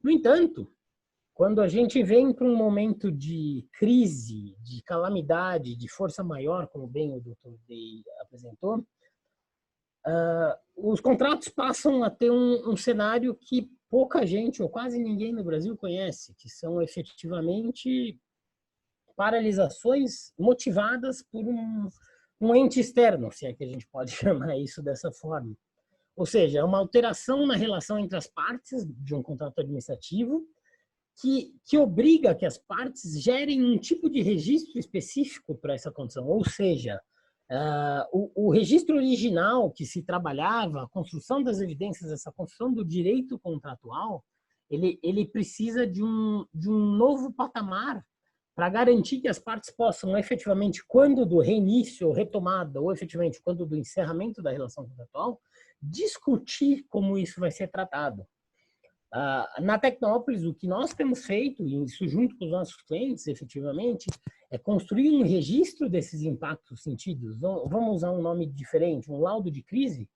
No entanto, Quando a gente vem para um momento de crise, de calamidade, de força maior, como bem o Dr. Day apresentou, os contratos passam a ter um cenário que pouca gente, ou quase ninguém no Brasil conhece, que são efetivamente paralisações motivadas por um ente externo, se é que a gente pode chamar isso dessa forma. Ou seja, é uma alteração na relação entre as partes de um contrato administrativo que obriga que as partes gerem um tipo de registro específico para essa condição. Ou seja, o registro original que se trabalhava, a construção das evidências, essa construção do direito contratual, ele precisa de um novo patamar para garantir que as partes possam efetivamente, quando do reinício ou retomada, ou efetivamente quando do encerramento da relação contratual, discutir como isso vai ser tratado. Na Tecnópolis, o que nós temos feito, e isso junto com os nossos clientes, efetivamente, é construir um registro desses impactos sentidos. Vamos usar um nome diferente, um laudo de crise,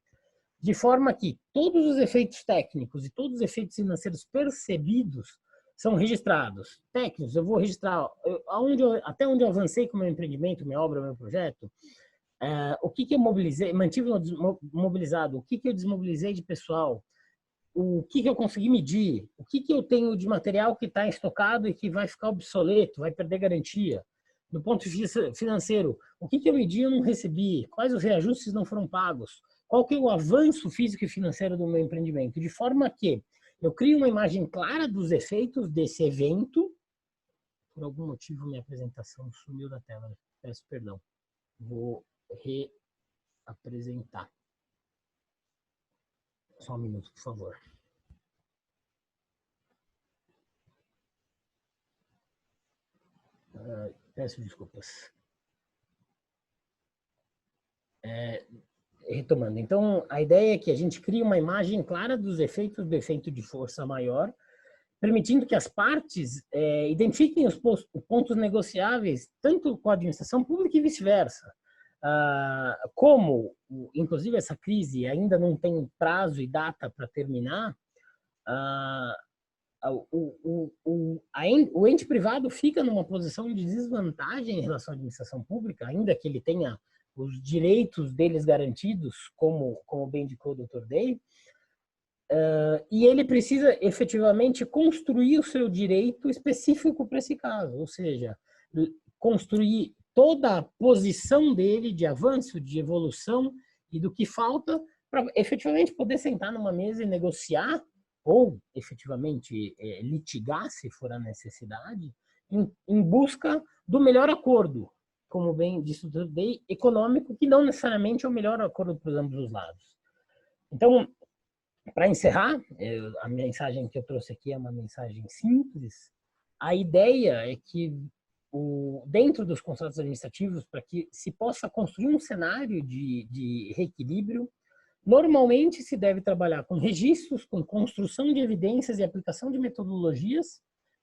de forma que todos os efeitos técnicos e todos os efeitos financeiros percebidos são registrados. Técnicos, eu vou registrar até onde eu avancei com o meu empreendimento, minha obra, meu projeto, o que eu mobilizei, mantive mobilizado, o que eu desmobilizei de pessoal, o que eu consegui medir, o que eu tenho de material que está estocado e que vai ficar obsoleto, vai perder garantia. Do ponto de vista financeiro, o que eu medi e eu não recebi, quais os reajustes não foram pagos, qual que é o avanço físico e financeiro do meu empreendimento, de forma que eu crio uma imagem clara dos efeitos desse evento. Por algum motivo, minha apresentação sumiu da tela, peço perdão. Vou reapresentar. Só um minuto, por favor. Peço desculpas. Retomando. Então, a ideia é que a gente crie uma imagem clara dos efeitos do efeito de força maior, permitindo que as partes identifiquem os pontos negociáveis, tanto com a administração pública e vice-versa. Como, inclusive, essa crise ainda não tem prazo e data para terminar, o ente privado fica numa posição de desvantagem em relação à administração pública, ainda que ele tenha os direitos deles garantidos, como bem indicou o Dr. Day, e ele precisa efetivamente construir o seu direito específico para esse caso, ou seja, construir toda a posição dele de avanço, de evolução e do que falta para efetivamente poder sentar numa mesa e negociar ou efetivamente litigar, se for a necessidade, em busca do melhor acordo, como bem disse o Dr. Day, econômico, que não necessariamente é o melhor acordo para ambos os lados. Então, para encerrar, a mensagem que eu trouxe aqui é uma mensagem simples. A ideia é que, dentro dos contratos administrativos, para que se possa construir um cenário de reequilíbrio, normalmente se deve trabalhar com registros, com construção de evidências e aplicação de metodologias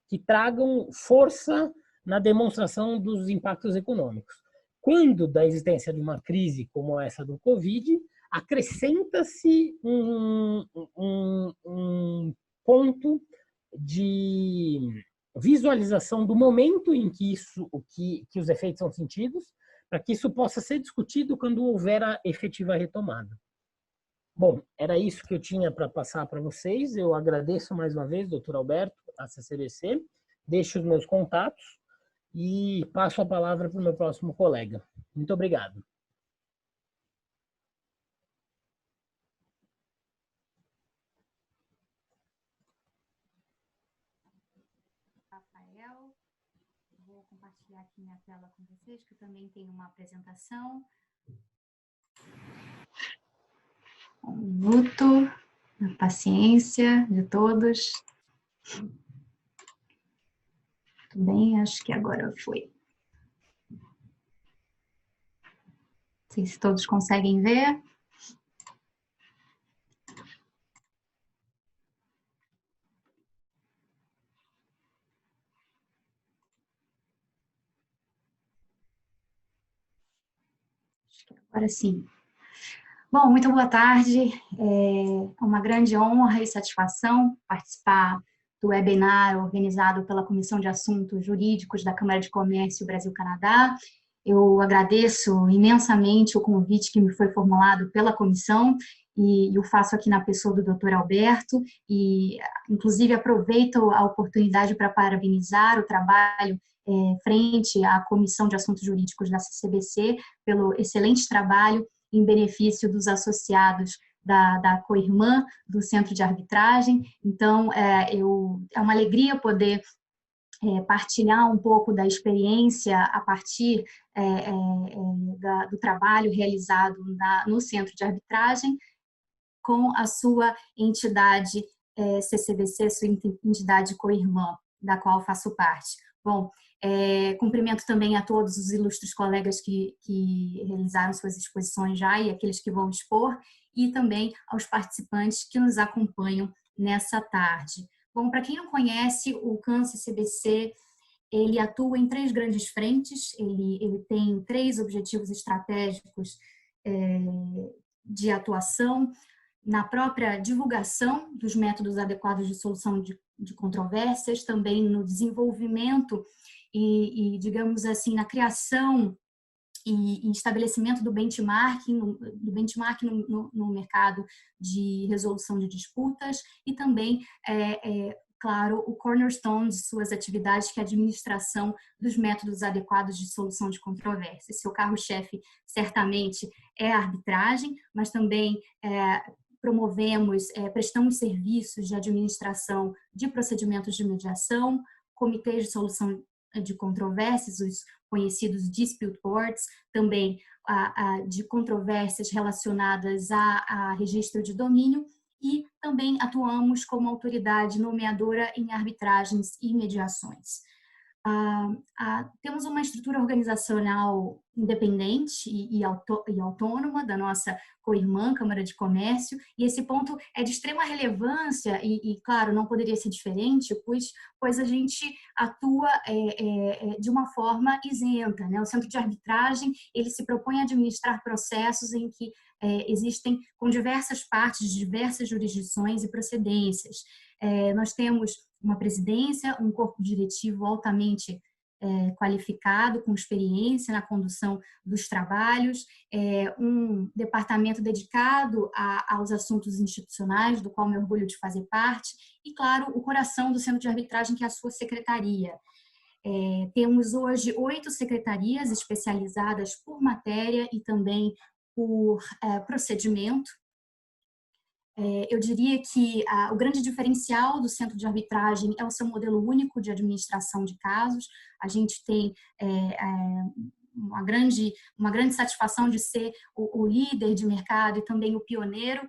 que tragam força na demonstração dos impactos econômicos. Quando da existência de uma crise como essa do Covid, acrescenta-se um ponto de visualização do momento em que os efeitos são sentidos, para que isso possa ser discutido quando houver a efetiva retomada. Bom, era isso que eu tinha para passar para vocês. Eu agradeço mais uma vez, Dr. Alberto, a CCBC, deixo os meus contatos e passo a palavra para o meu próximo colega. Muito obrigado. Rafael, vou compartilhar aqui minha tela com vocês, que eu também tenho uma apresentação. Um minuto, a paciência de todos. Tudo bem, acho que agora foi. Não sei se todos conseguem ver. Acho que agora sim. Bom, muito boa tarde. É uma grande honra e satisfação participar do webinar organizado pela Comissão de Assuntos Jurídicos da Câmara de Comércio Brasil-Canadá. Eu agradeço imensamente o convite que me foi formulado pela comissão e o faço aqui na pessoa do Dr. Alberto e, inclusive, aproveito a oportunidade para parabenizar o trabalho frente à Comissão de Assuntos Jurídicos da CCBC pelo excelente trabalho em benefício dos associados da co-irmã do Centro de Arbitragem. Então, é uma alegria poder partilhar um pouco da experiência a partir do trabalho realizado no Centro de Arbitragem com a sua entidade CCBC, sua entidade co-irmã, da qual faço parte. Bom, cumprimento também a todos os ilustres colegas que realizaram suas exposições já e aqueles que vão expor, e também aos participantes que nos acompanham nessa tarde. Bom, para quem não conhece, o CAN-CCBC, ele atua em 3 grandes frentes, ele tem 3 objetivos estratégicos de atuação: na própria divulgação dos métodos adequados de solução de controvérsias, também no desenvolvimento e, digamos assim, na criação e estabelecimento do benchmarking no mercado de resolução de disputas, e também, claro, o cornerstone de suas atividades, que é a administração dos métodos adequados de solução de controvérsias. Seu carro-chefe, certamente, é a arbitragem, mas também prestamos serviços de administração de procedimentos de mediação, comitês de solução de controvérsias, os conhecidos dispute boards, também de controvérsias relacionadas a registro de domínio, e também atuamos como autoridade nomeadora em arbitragens e mediações. Temos uma estrutura organizacional independente e autônoma da nossa co-irmã, Câmara de Comércio, e esse ponto é de extrema relevância e claro, não poderia ser diferente, pois a gente atua de uma forma isenta, né? O Centro de Arbitragem, ele se propõe a administrar processos em que existem com diversas partes, diversas jurisdições e procedências. Nós temos uma presidência, um corpo diretivo altamente qualificado, com experiência na condução dos trabalhos, um departamento dedicado aos assuntos institucionais, do qual me orgulho de fazer parte, e, claro, o coração do Centro de Arbitragem, que é a sua secretaria. Temos hoje 8 secretarias especializadas por matéria e também por procedimento. Eu diria que o grande diferencial do Centro de Arbitragem é o seu modelo único de administração de casos. A gente tem uma grande satisfação de ser o líder de mercado e também o pioneiro,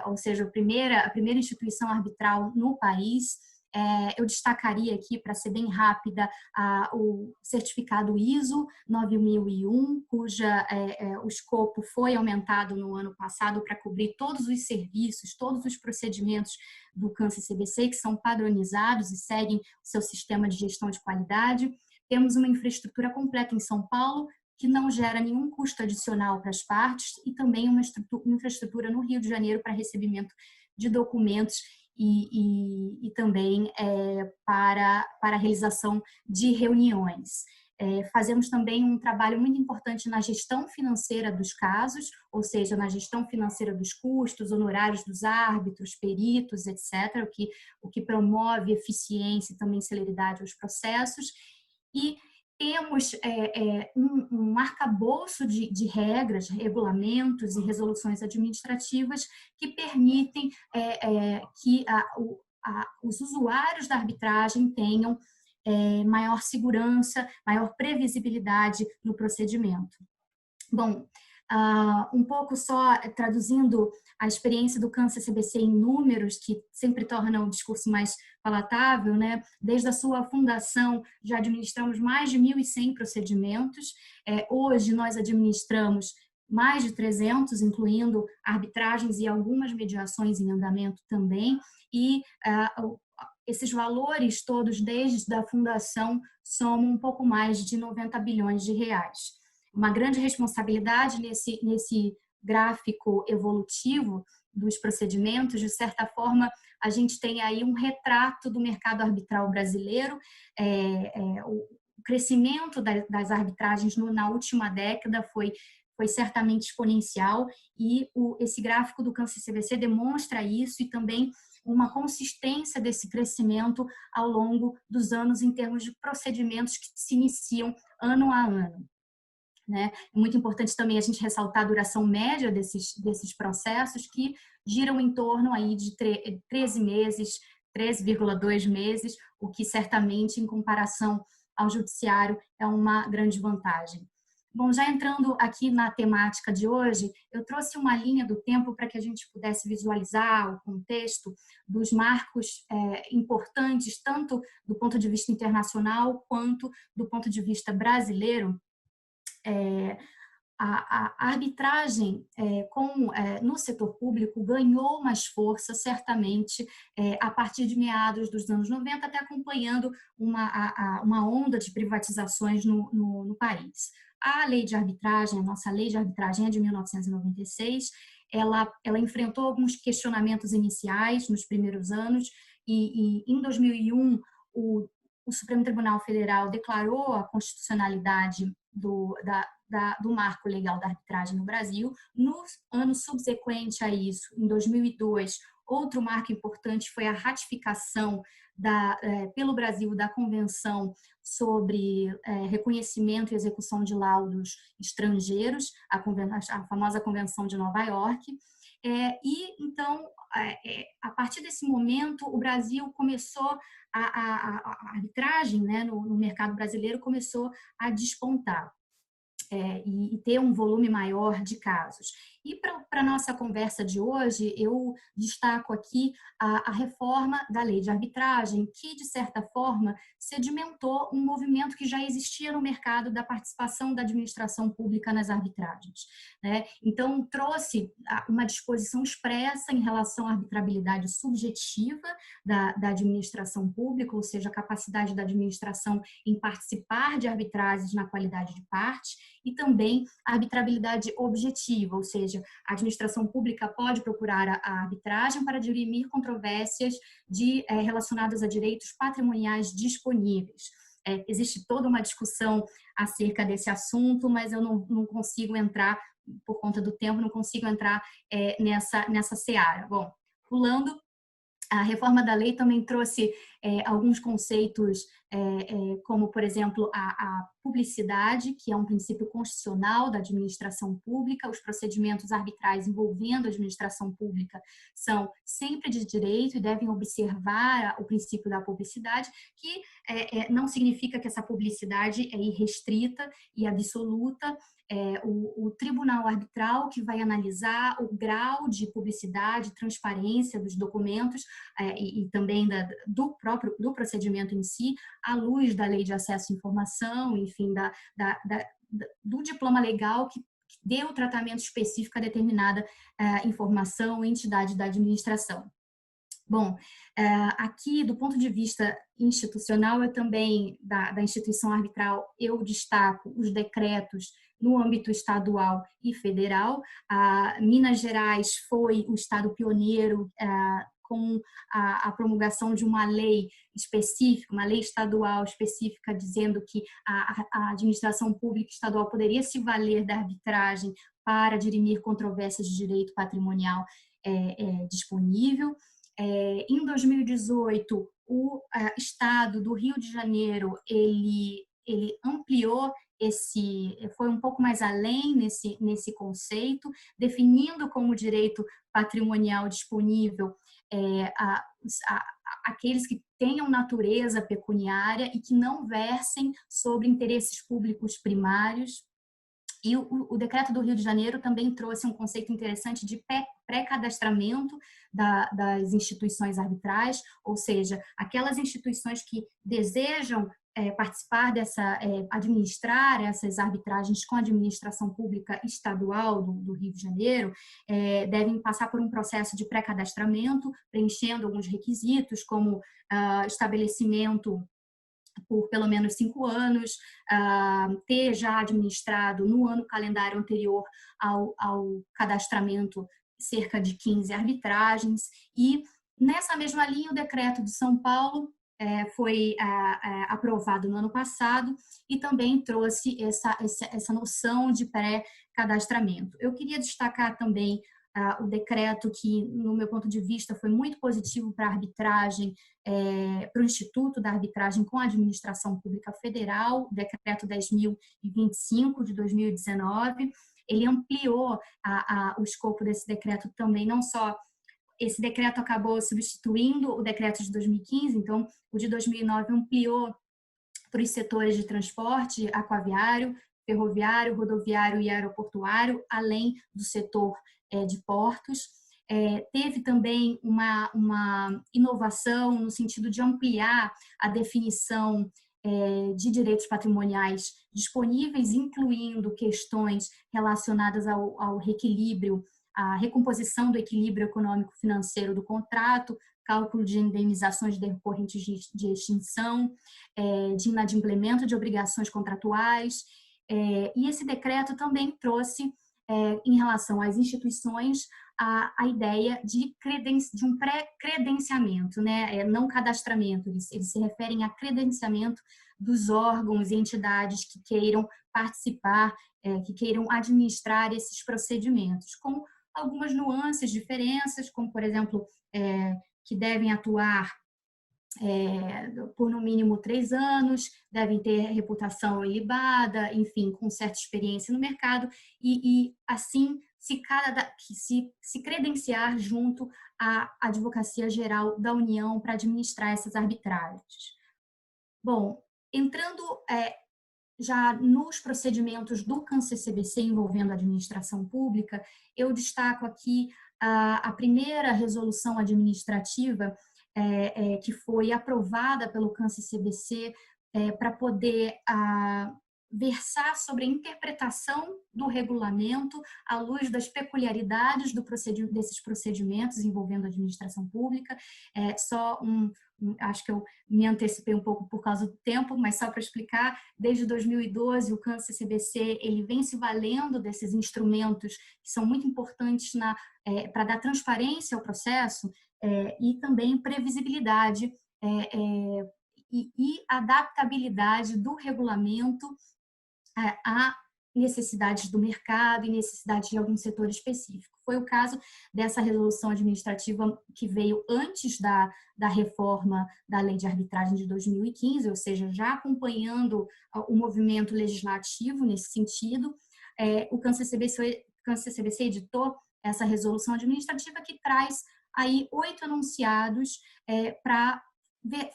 ou seja, a primeira instituição arbitral no país. Eu destacaria aqui, para ser bem rápida, o certificado ISO 9001, cuja o escopo foi aumentado no ano passado para cobrir todos os serviços, todos os procedimentos do CAN-CCBC, que são padronizados e seguem o seu sistema de gestão de qualidade. Temos uma infraestrutura completa em São Paulo, que não gera nenhum custo adicional para as partes, e também uma infraestrutura no Rio de Janeiro para recebimento de documentos e também para a realização de reuniões. Fazemos também um trabalho muito importante na gestão financeira dos casos, ou seja, na gestão financeira dos custos, honorários dos árbitros, peritos, etc., o que promove eficiência e também celeridade aos processos. E temos um arcabouço de regras, regulamentos e resoluções administrativas que permitem que os usuários da arbitragem tenham maior segurança, maior previsibilidade no procedimento. Bom, um pouco só traduzindo a experiência do CAN-CCBC em números, que sempre tornam o discurso mais palatável, né? Desde a sua fundação, já administramos mais de 1.100 procedimentos. Hoje, nós administramos mais de 300, incluindo arbitragens e algumas mediações em andamento também. E esses valores todos, desde a fundação, somam um pouco mais de 90 bilhões de reais. Uma grande responsabilidade nesse gráfico evolutivo dos procedimentos, de certa forma, a gente tem aí um retrato do mercado arbitral brasileiro. O crescimento das arbitragens na última década foi certamente exponencial, e esse gráfico do Câncer-CVC demonstra isso, e também uma consistência desse crescimento ao longo dos anos em termos de procedimentos que se iniciam ano a ano. Né? É muito importante também a gente ressaltar a duração média desses processos, que giram em torno aí de 13 meses, 13,2 meses, o que certamente, em comparação ao judiciário, é uma grande vantagem. Bom, já entrando aqui na temática de hoje, eu trouxe uma linha do tempo para que a gente pudesse visualizar o contexto dos marcos importantes, tanto do ponto de vista internacional quanto do ponto de vista brasileiro. A arbitragem no setor público ganhou mais força, certamente, a partir de meados dos anos 90, até acompanhando uma onda de privatizações no país. A lei de arbitragem, a nossa lei de arbitragem é de 1996, ela enfrentou alguns questionamentos iniciais nos primeiros anos, e em 2001 o Supremo Tribunal Federal declarou a constitucionalidade do marco legal da arbitragem no Brasil. No ano subsequente a isso, em 2002, outro marco importante foi a ratificação pelo Brasil da Convenção sobre reconhecimento e execução de laudos estrangeiros, a famosa Convenção de Nova York. E então, a partir desse momento, o Brasil começou, a arbitragem, né, no mercado brasileiro começou a despontar. E ter um volume maior de casos. E para a nossa conversa de hoje, eu destaco aqui a reforma da lei de arbitragem, que, de certa forma, sedimentou um movimento que já existia no mercado da participação da administração pública nas arbitragens, né? Então, trouxe uma disposição expressa em relação à arbitrabilidade subjetiva da administração pública, ou seja, a capacidade da administração em participar de arbitragens na qualidade de parte, e também a arbitrabilidade objetiva, ou seja, a administração pública pode procurar a arbitragem para dirimir controvérsias relacionadas a direitos patrimoniais disponíveis. Existe toda uma discussão acerca desse assunto, mas eu não consigo entrar, por conta do tempo, não consigo entrar nessa seara. Bom, pulando, a reforma da lei também trouxe alguns conceitos, como, por exemplo, a publicidade, que é um princípio constitucional da administração pública. Os procedimentos arbitrais envolvendo a administração pública são sempre de direito e devem observar o princípio da publicidade, que não significa que essa publicidade é irrestrita e absoluta. O tribunal arbitral que vai analisar o grau de publicidade, transparência dos documentos e também do procedimento em si, à luz da lei de acesso à informação, enfim, do diploma legal que dê o tratamento específico a determinada informação ou entidade da administração. Bom, aqui, do ponto de vista institucional, eu também, da instituição arbitral, eu destaco os decretos no âmbito estadual e federal. Minas Gerais foi o estado pioneiro com a promulgação de uma lei específica, uma lei estadual específica, dizendo que a administração pública estadual poderia se valer da arbitragem para dirimir controvérsias de direito patrimonial disponível. Em 2018, o estado do Rio de Janeiro, ele ampliou foi um pouco mais além nesse conceito, definindo como direito patrimonial disponível aqueles que tenham natureza pecuniária e que não versem sobre interesses públicos primários. E o decreto do Rio de Janeiro também trouxe um conceito interessante de pré-cadastramento das instituições arbitrais, ou seja, aquelas instituições que desejam participar administrar essas arbitragens com a administração pública estadual do Rio de Janeiro, devem passar por um processo de pré-cadastramento, preenchendo alguns requisitos, como estabelecimento por pelo menos 5 anos, ter já administrado no ano calendário anterior ao cadastramento cerca de 15 arbitragens, e nessa mesma linha o decreto de São Paulo foi aprovado no ano passado e também trouxe essa noção de pré-cadastramento. Eu queria destacar também o decreto que, no meu ponto de vista, foi muito positivo para a arbitragem, para o Instituto da Arbitragem com a Administração Pública Federal, o decreto 10.025 de 2019. Ele ampliou o escopo desse decreto também, não só esse decreto acabou substituindo o decreto de 2015, então o de 2009 ampliou para os setores de transporte aquaviário, ferroviário, rodoviário e aeroportuário, além do setor de portos. Teve também uma inovação no sentido de ampliar a definição de direitos patrimoniais disponíveis, incluindo questões relacionadas ao reequilíbrio, a recomposição do equilíbrio econômico-financeiro do contrato, cálculo de indenizações decorrentes de extinção, de inadimplemento de obrigações contratuais. E esse decreto também trouxe, em relação às instituições, a ideia de um pré-credenciamento, né? Não cadastramento, eles se referem a credenciamento dos órgãos e entidades que queiram participar, que queiram administrar esses procedimentos, com algumas nuances, diferenças, como, por exemplo, que devem atuar por no mínimo 3 anos, devem ter reputação ilibada, enfim, com certa experiência no mercado, e assim se credenciar junto à Advocacia Geral da União para administrar essas arbitragens. Bom, entrando já nos procedimentos do CAN-CCBC envolvendo a administração pública, eu destaco aqui a primeira resolução administrativa que foi aprovada pelo CAN-CCBC para poder versar sobre a interpretação do regulamento à luz das peculiaridades desses procedimentos envolvendo a administração pública. Acho que eu me antecipei um pouco por causa do tempo, mas só para explicar, desde 2012 o CAN-CCBC ele vem se valendo desses instrumentos que são muito importantes para dar transparência ao processo e também previsibilidade e adaptabilidade do regulamento a necessidades do mercado e necessidades de algum setor específico. Foi o caso dessa resolução administrativa que veio antes da reforma da Lei de Arbitragem de 2015, ou seja, já acompanhando o movimento legislativo nesse sentido. O CAN-CCBC editou essa resolução administrativa que traz aí 8 enunciados para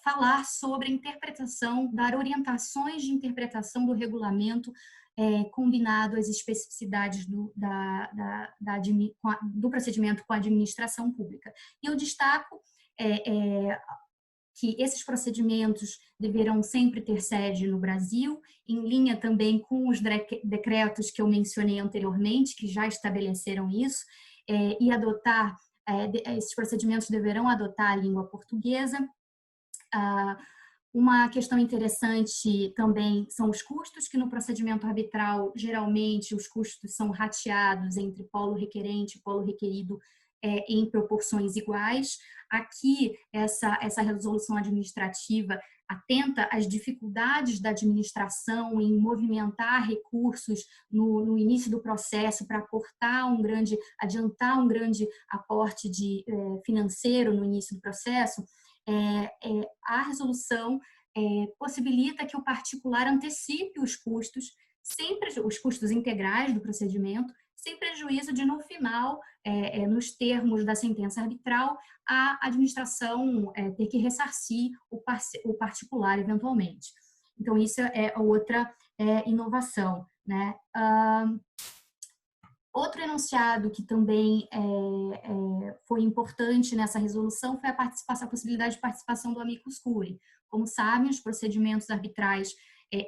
falar sobre a interpretação, dar orientações de interpretação do regulamento combinado às especificidades do procedimento com a administração pública. E eu destaco que esses procedimentos deverão sempre ter sede no Brasil, em linha também com os decretos que eu mencionei anteriormente, que já estabeleceram isso, e esses procedimentos deverão adotar a língua portuguesa. Uma questão interessante também são os custos, que no procedimento arbitral, geralmente, os custos são rateados entre polo requerente e polo requerido em proporções iguais. Aqui, essa resolução administrativa atenta às dificuldades da administração em movimentar recursos no início do processo para adiantar um grande aporte financeiro no início do processo. A resolução possibilita que o particular antecipe os custos, os custos integrais do procedimento, sem prejuízo de, no final, nos termos da sentença arbitral, a administração ter que ressarcir o particular eventualmente. Então, isso é outra inovação, né? Outro enunciado que também foi importante nessa resolução foi a possibilidade de participação do amicus curiae. Como sabem, os procedimentos arbitrais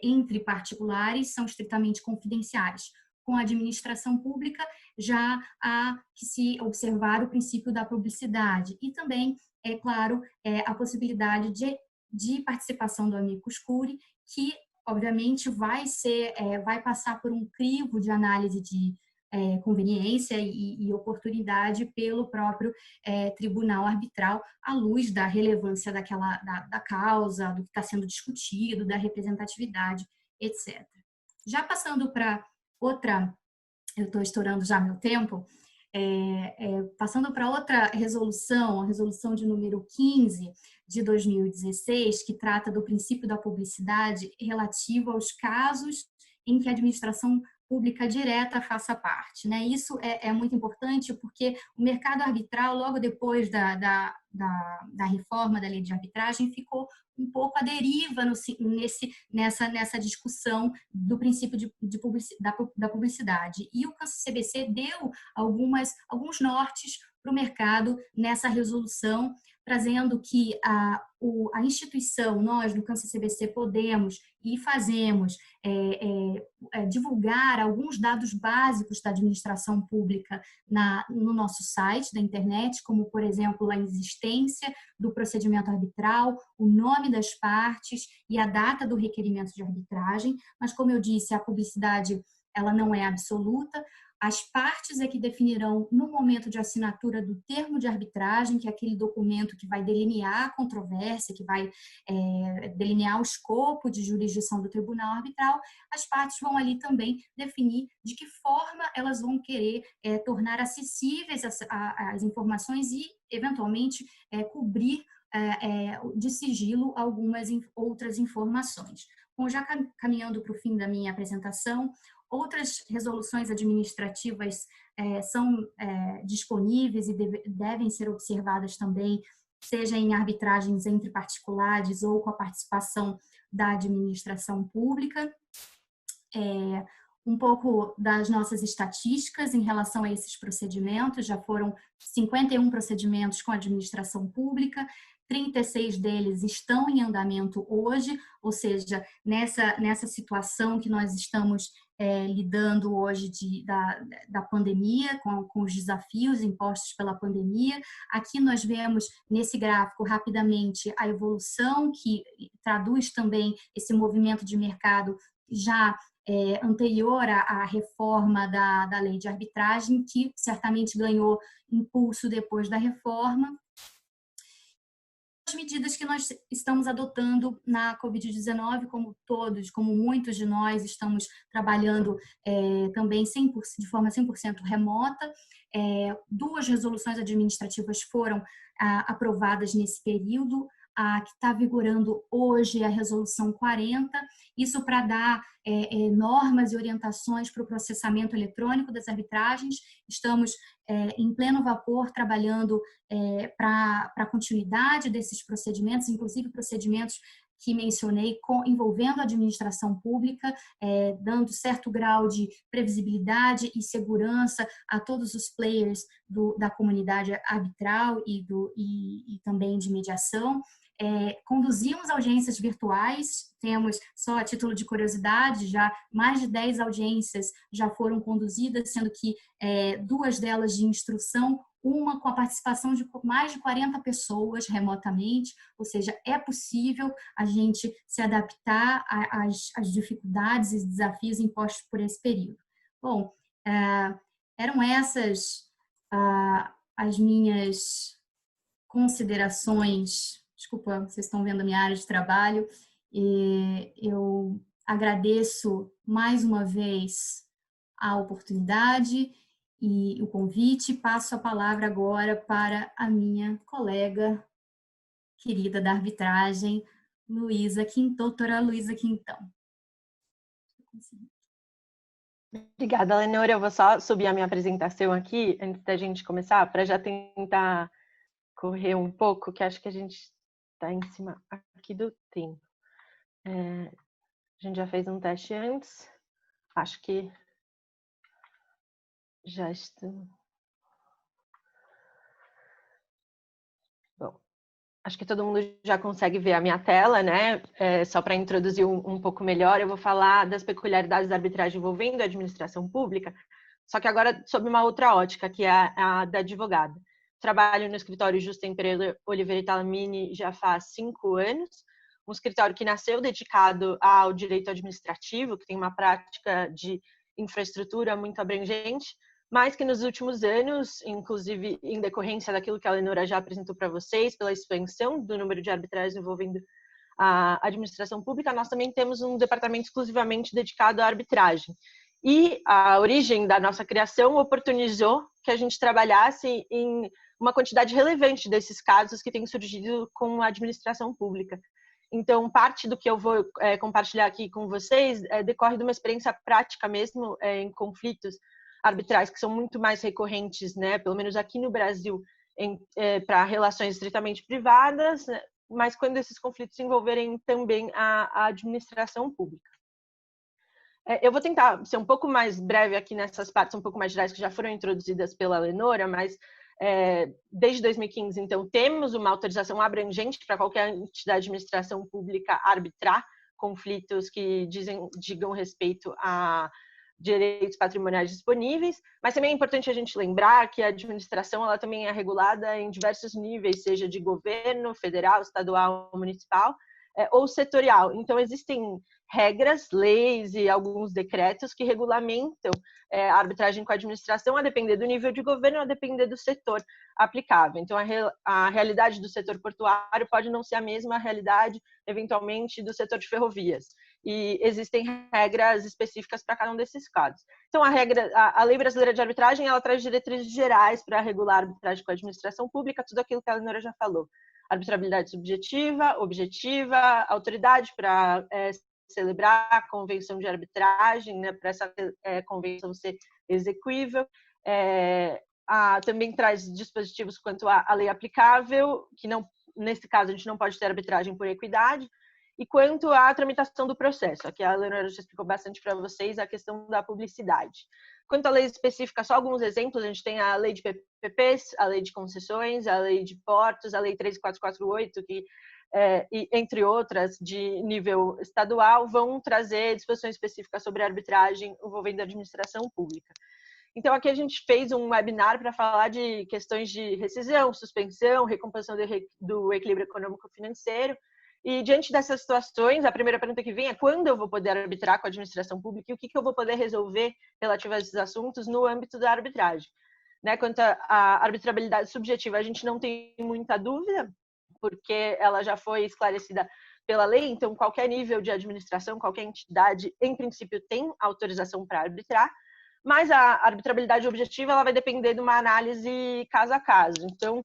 entre particulares são estritamente confidenciais. Com a administração pública, já há que se observar o princípio da publicidade e também, é claro, a possibilidade de participação do amicus curiae, que, obviamente, vai passar por um crivo de análise conveniência e oportunidade pelo próprio tribunal arbitral, à luz da relevância da causa, do que está sendo discutido, da representatividade, etc. Já passando para outra, eu estou estourando já meu tempo, passando para outra resolução, a resolução de número 15 de 2016, que trata do princípio da publicidade relativo aos casos em que a administração pública direta faça parte, né? Isso é muito importante porque o mercado arbitral, logo depois da reforma da lei de arbitragem, ficou um pouco à deriva nessa discussão do princípio da publicidade. E o CANCE-CBC deu alguns nortes para o mercado nessa resolução, trazendo que a instituição, nós do CANCE-CBC podemos e fazemos divulgar alguns dados básicos da administração pública no nosso site da internet, como, por exemplo, a existência do procedimento arbitral, o nome das partes e a data do requerimento de arbitragem. Mas, como eu disse, a publicidade ela não é absoluta. As partes é que definirão, no momento de assinatura do termo de arbitragem, que é aquele documento que vai delinear a controvérsia, que vai delinear o escopo de jurisdição do tribunal arbitral, as partes vão ali também definir de que forma elas vão querer tornar acessíveis as informações e, eventualmente, cobrir de sigilo algumas outras informações. Bom, já caminhando para o fim da minha apresentação, outras resoluções administrativas são disponíveis e devem ser observadas também, seja em arbitragens entre particulares ou com a participação da administração pública. Um pouco das nossas estatísticas em relação a esses procedimentos, já foram 51 procedimentos com a administração pública, 36 deles estão em andamento hoje, ou seja, nessa situação que nós estamos lidando hoje da pandemia, com os desafios impostos pela pandemia. Aqui nós vemos nesse gráfico rapidamente a evolução que traduz também esse movimento de mercado já anterior à reforma da lei de arbitragem, que certamente ganhou impulso depois da reforma. As medidas que nós estamos adotando na Covid-19, como muitos de nós estamos trabalhando também de forma 100% remota. 2 resoluções administrativas foram aprovadas nesse período. A que está vigorando hoje é a Resolução 40, isso para dar normas e orientações para o processamento eletrônico das arbitragens. Estamos em pleno vapor trabalhando para a continuidade desses procedimentos, inclusive procedimentos que mencionei envolvendo a administração pública, dando certo grau de previsibilidade e segurança a todos os players da comunidade arbitral e também de mediação. Conduzimos audiências virtuais, temos, só a título de curiosidade, já mais de 10 audiências já foram conduzidas, sendo que 2 delas de instrução, uma com a participação de mais de 40 pessoas remotamente, ou seja, é possível a gente se adaptar às dificuldades e desafios impostos por esse período. Bom, eram essas as minhas considerações. Desculpa, vocês estão vendo a minha área de trabalho. E eu agradeço mais uma vez a oportunidade e o convite. Passo a palavra agora para a minha colega querida da arbitragem, doutora Luísa Quintão. Obrigada, Lenor. Eu vou só subir a minha apresentação aqui, antes da gente começar, para já tentar correr um pouco, que acho que a gente está em cima aqui do tempo. A gente já fez um teste antes. Acho que já estou. Bom, acho que todo mundo já consegue ver a minha tela, né? Só para introduzir um pouco melhor, eu vou falar das peculiaridades da arbitragem envolvendo a administração pública, só que agora sob uma outra ótica, que é a da advogada. Trabalho no escritório Justem Pereira Oliveira e Talamini já faz 5 anos, um escritório que nasceu dedicado ao direito administrativo, que tem uma prática de infraestrutura muito abrangente, mas que nos últimos anos, inclusive em decorrência daquilo que a Leonora já apresentou para vocês, pela expansão do número de arbitragens envolvendo a administração pública, nós também temos um departamento exclusivamente dedicado à arbitragem. E a origem da nossa criação oportunizou que a gente trabalhasse em uma quantidade relevante desses casos que têm surgido com a administração pública. Então, parte do que eu vou compartilhar aqui com vocês decorre de uma experiência prática mesmo em conflitos arbitrais que são muito mais recorrentes, né, pelo menos aqui no Brasil, para relações estritamente privadas, né, mas quando esses conflitos envolverem também a administração pública. Eu vou tentar ser um pouco mais breve aqui nessas partes um pouco mais gerais que já foram introduzidas pela Leonora, mas desde 2015, então, temos uma autorização abrangente para qualquer entidade de administração pública arbitrar conflitos que digam respeito a direitos patrimoniais disponíveis, mas também é importante a gente lembrar que a administração ela também é regulada em diversos níveis, seja de governo, federal, estadual, municipal ou setorial. Então, existem regras, leis e alguns decretos que regulamentam a arbitragem com a administração a depender do nível de governo, a depender do setor aplicável. Então, a realidade do setor portuário pode não ser a mesma realidade, eventualmente, do setor de ferrovias. E existem regras específicas para cada um desses casos. Então, a Lei Brasileira de Arbitragem, ela traz diretrizes gerais para regular a arbitragem com a administração pública, tudo aquilo que a Leonora já falou. Arbitrabilidade subjetiva, objetiva, autoridade para celebrar a convenção de arbitragem, né, para essa convenção ser execuível. Também traz dispositivos quanto à lei aplicável, que não, nesse caso a gente não pode ter arbitragem por equidade, e quanto à tramitação do processo. Aqui a Leonora já explicou bastante para vocês a questão da publicidade. Quanto à lei específica, só alguns exemplos, a gente tem a lei de PPPs, a lei de concessões, a lei de portos, a lei 13448, que e entre outras de nível estadual, vão trazer disposições específicas sobre arbitragem envolvendo a administração pública. Então, aqui a gente fez um webinar para falar de questões de rescisão, suspensão, recomposição do equilíbrio econômico-financeiro. E, diante dessas situações, a primeira pergunta que vem é quando eu vou poder arbitrar com a administração pública e o que eu vou poder resolver relativo a esses assuntos no âmbito da arbitragem. Né? Quanto à arbitrabilidade subjetiva, a gente não tem muita dúvida, porque ela já foi esclarecida pela lei, então qualquer nível de administração, qualquer entidade, em princípio, tem autorização para arbitrar, mas a arbitrabilidade objetiva ela vai depender de uma análise caso a caso. Então,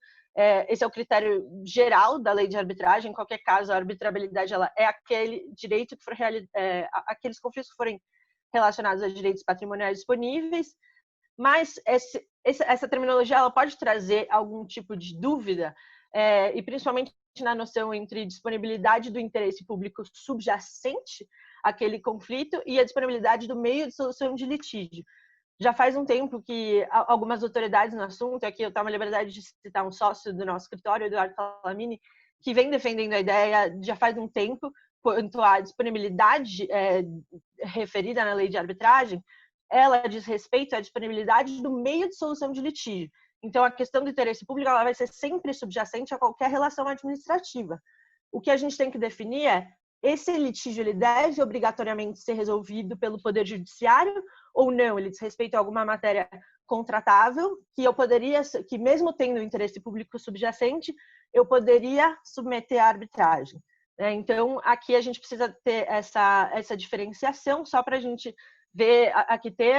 esse é o critério geral da lei de arbitragem. Em qualquer caso, a arbitrabilidade ela é aquele direito que for aqueles conflitos que forem relacionados a direitos patrimoniais disponíveis, mas essa terminologia ela pode trazer algum tipo de dúvida, e principalmente na noção entre disponibilidade do interesse público subjacente àquele conflito e a disponibilidade do meio de solução de litígio. Já faz um tempo que algumas autoridades no assunto, aqui eu tomo a liberdade de citar um sócio do nosso escritório, Eduardo Calamini, que vem defendendo a ideia já faz um tempo quanto à disponibilidade referida na lei de arbitragem, ela diz respeito à disponibilidade do meio de solução de litígio. Então, a questão do interesse público ela vai ser sempre subjacente a qualquer relação administrativa. O que a gente tem que definir é esse litígio ele deve obrigatoriamente ser resolvido pelo Poder Judiciário ou não? Ele diz respeito a alguma matéria contratável que mesmo tendo interesse público subjacente, eu poderia submeter à arbitragem. Então, aqui a gente precisa ter essa diferenciação só para a gente ver, aqui ter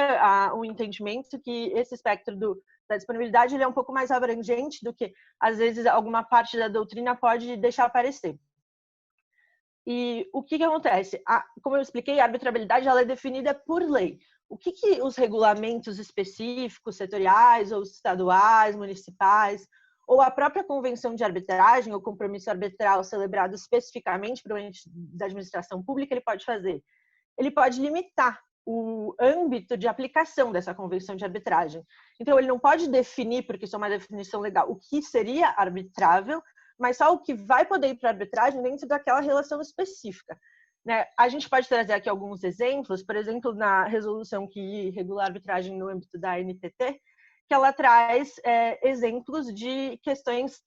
um entendimento que esse espectro da disponibilidade ele é um pouco mais abrangente do que, às vezes, alguma parte da doutrina pode deixar aparecer. E o que acontece? Como eu expliquei, a arbitrabilidade ela é definida por lei. O que os regulamentos específicos, setoriais ou estaduais, municipais, ou a própria convenção de arbitragem, ou compromisso arbitral celebrado especificamente para o ente da administração pública, ele pode fazer? Ele pode limitar o âmbito de aplicação dessa convenção de arbitragem. Então, ele não pode definir, porque isso é uma definição legal, o que seria arbitrável, mas só o que vai poder ir para a arbitragem dentro daquela relação específica. Né? A gente pode trazer aqui alguns exemplos, por exemplo, na resolução que regula a arbitragem no âmbito da NTT, que ela traz exemplos de questões,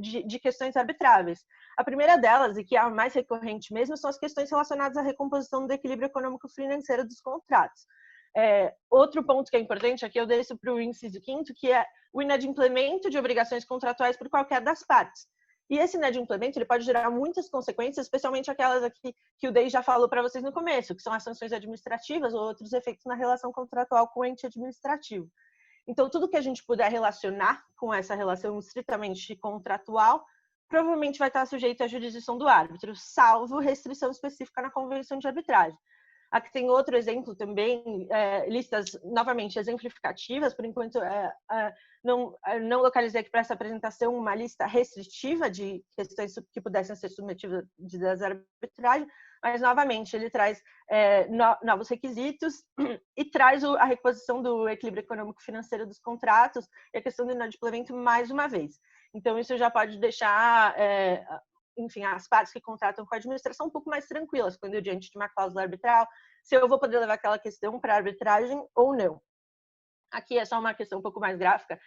de questões arbitráveis. A primeira delas, e que é a mais recorrente mesmo, são as questões relacionadas à recomposição do equilíbrio econômico-financeiro dos contratos. Outro ponto que é importante, aqui eu desço para o inciso 5º, que é o inadimplemento de obrigações contratuais por qualquer das partes. E esse inadimplemento ele pode gerar muitas consequências, especialmente aquelas aqui que o Dey já falou para vocês no começo, que são as sanções administrativas ou outros efeitos na relação contratual com o ente administrativo. Então, tudo que a gente puder relacionar com essa relação estritamente contratual, provavelmente vai estar sujeito à jurisdição do árbitro, salvo restrição específica na convenção de arbitragem. Aqui tem outro exemplo também, listas novamente exemplificativas, por enquanto não localizei aqui para essa apresentação uma lista restritiva de questões que pudessem ser submetidas à arbitragem, mas novamente ele traz novos requisitos e traz a reposição do equilíbrio econômico-financeiro dos contratos e a questão do inadimplemento mais uma vez. Então isso já pode deixar enfim, as partes que contratam com a administração um pouco mais tranquilas, quando eu diante de uma cláusula arbitral, se eu vou poder levar aquela questão para arbitragem ou não. Aqui é só uma questão um pouco mais gráfica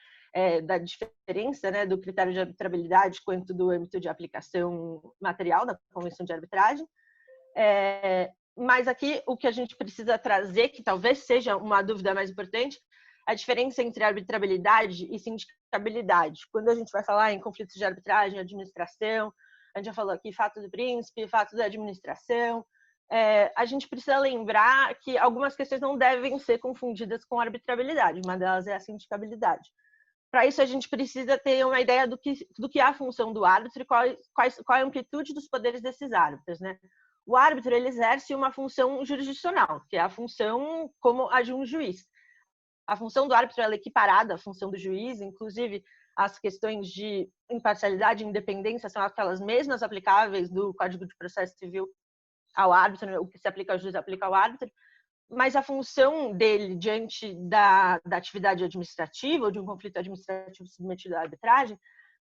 da diferença, né, do critério de arbitrabilidade quanto do âmbito de aplicação material da Convenção de Arbitragem. Mas aqui o que a gente precisa trazer, que talvez seja uma dúvida mais importante, a diferença entre arbitrabilidade e sindicabilidade. Quando a gente vai falar em conflitos de arbitragem, administração, a gente já falou aqui fato do príncipe, fato da administração, a gente precisa lembrar que algumas questões não devem ser confundidas com arbitrabilidade, uma delas é a sindicabilidade. Para isso, a gente precisa ter uma ideia do que é a função do árbitro e qual é a amplitude dos poderes desses árbitros, né? O árbitro ele exerce uma função jurisdicional, que é a função como a de um juiz. A função do árbitro ela é equiparada à função do juiz, inclusive as questões de imparcialidade e independência são aquelas mesmas aplicáveis do Código de Processo Civil ao árbitro, o que se aplica ao juiz aplica ao árbitro, mas a função dele diante da atividade administrativa ou de um conflito administrativo submetido à arbitragem,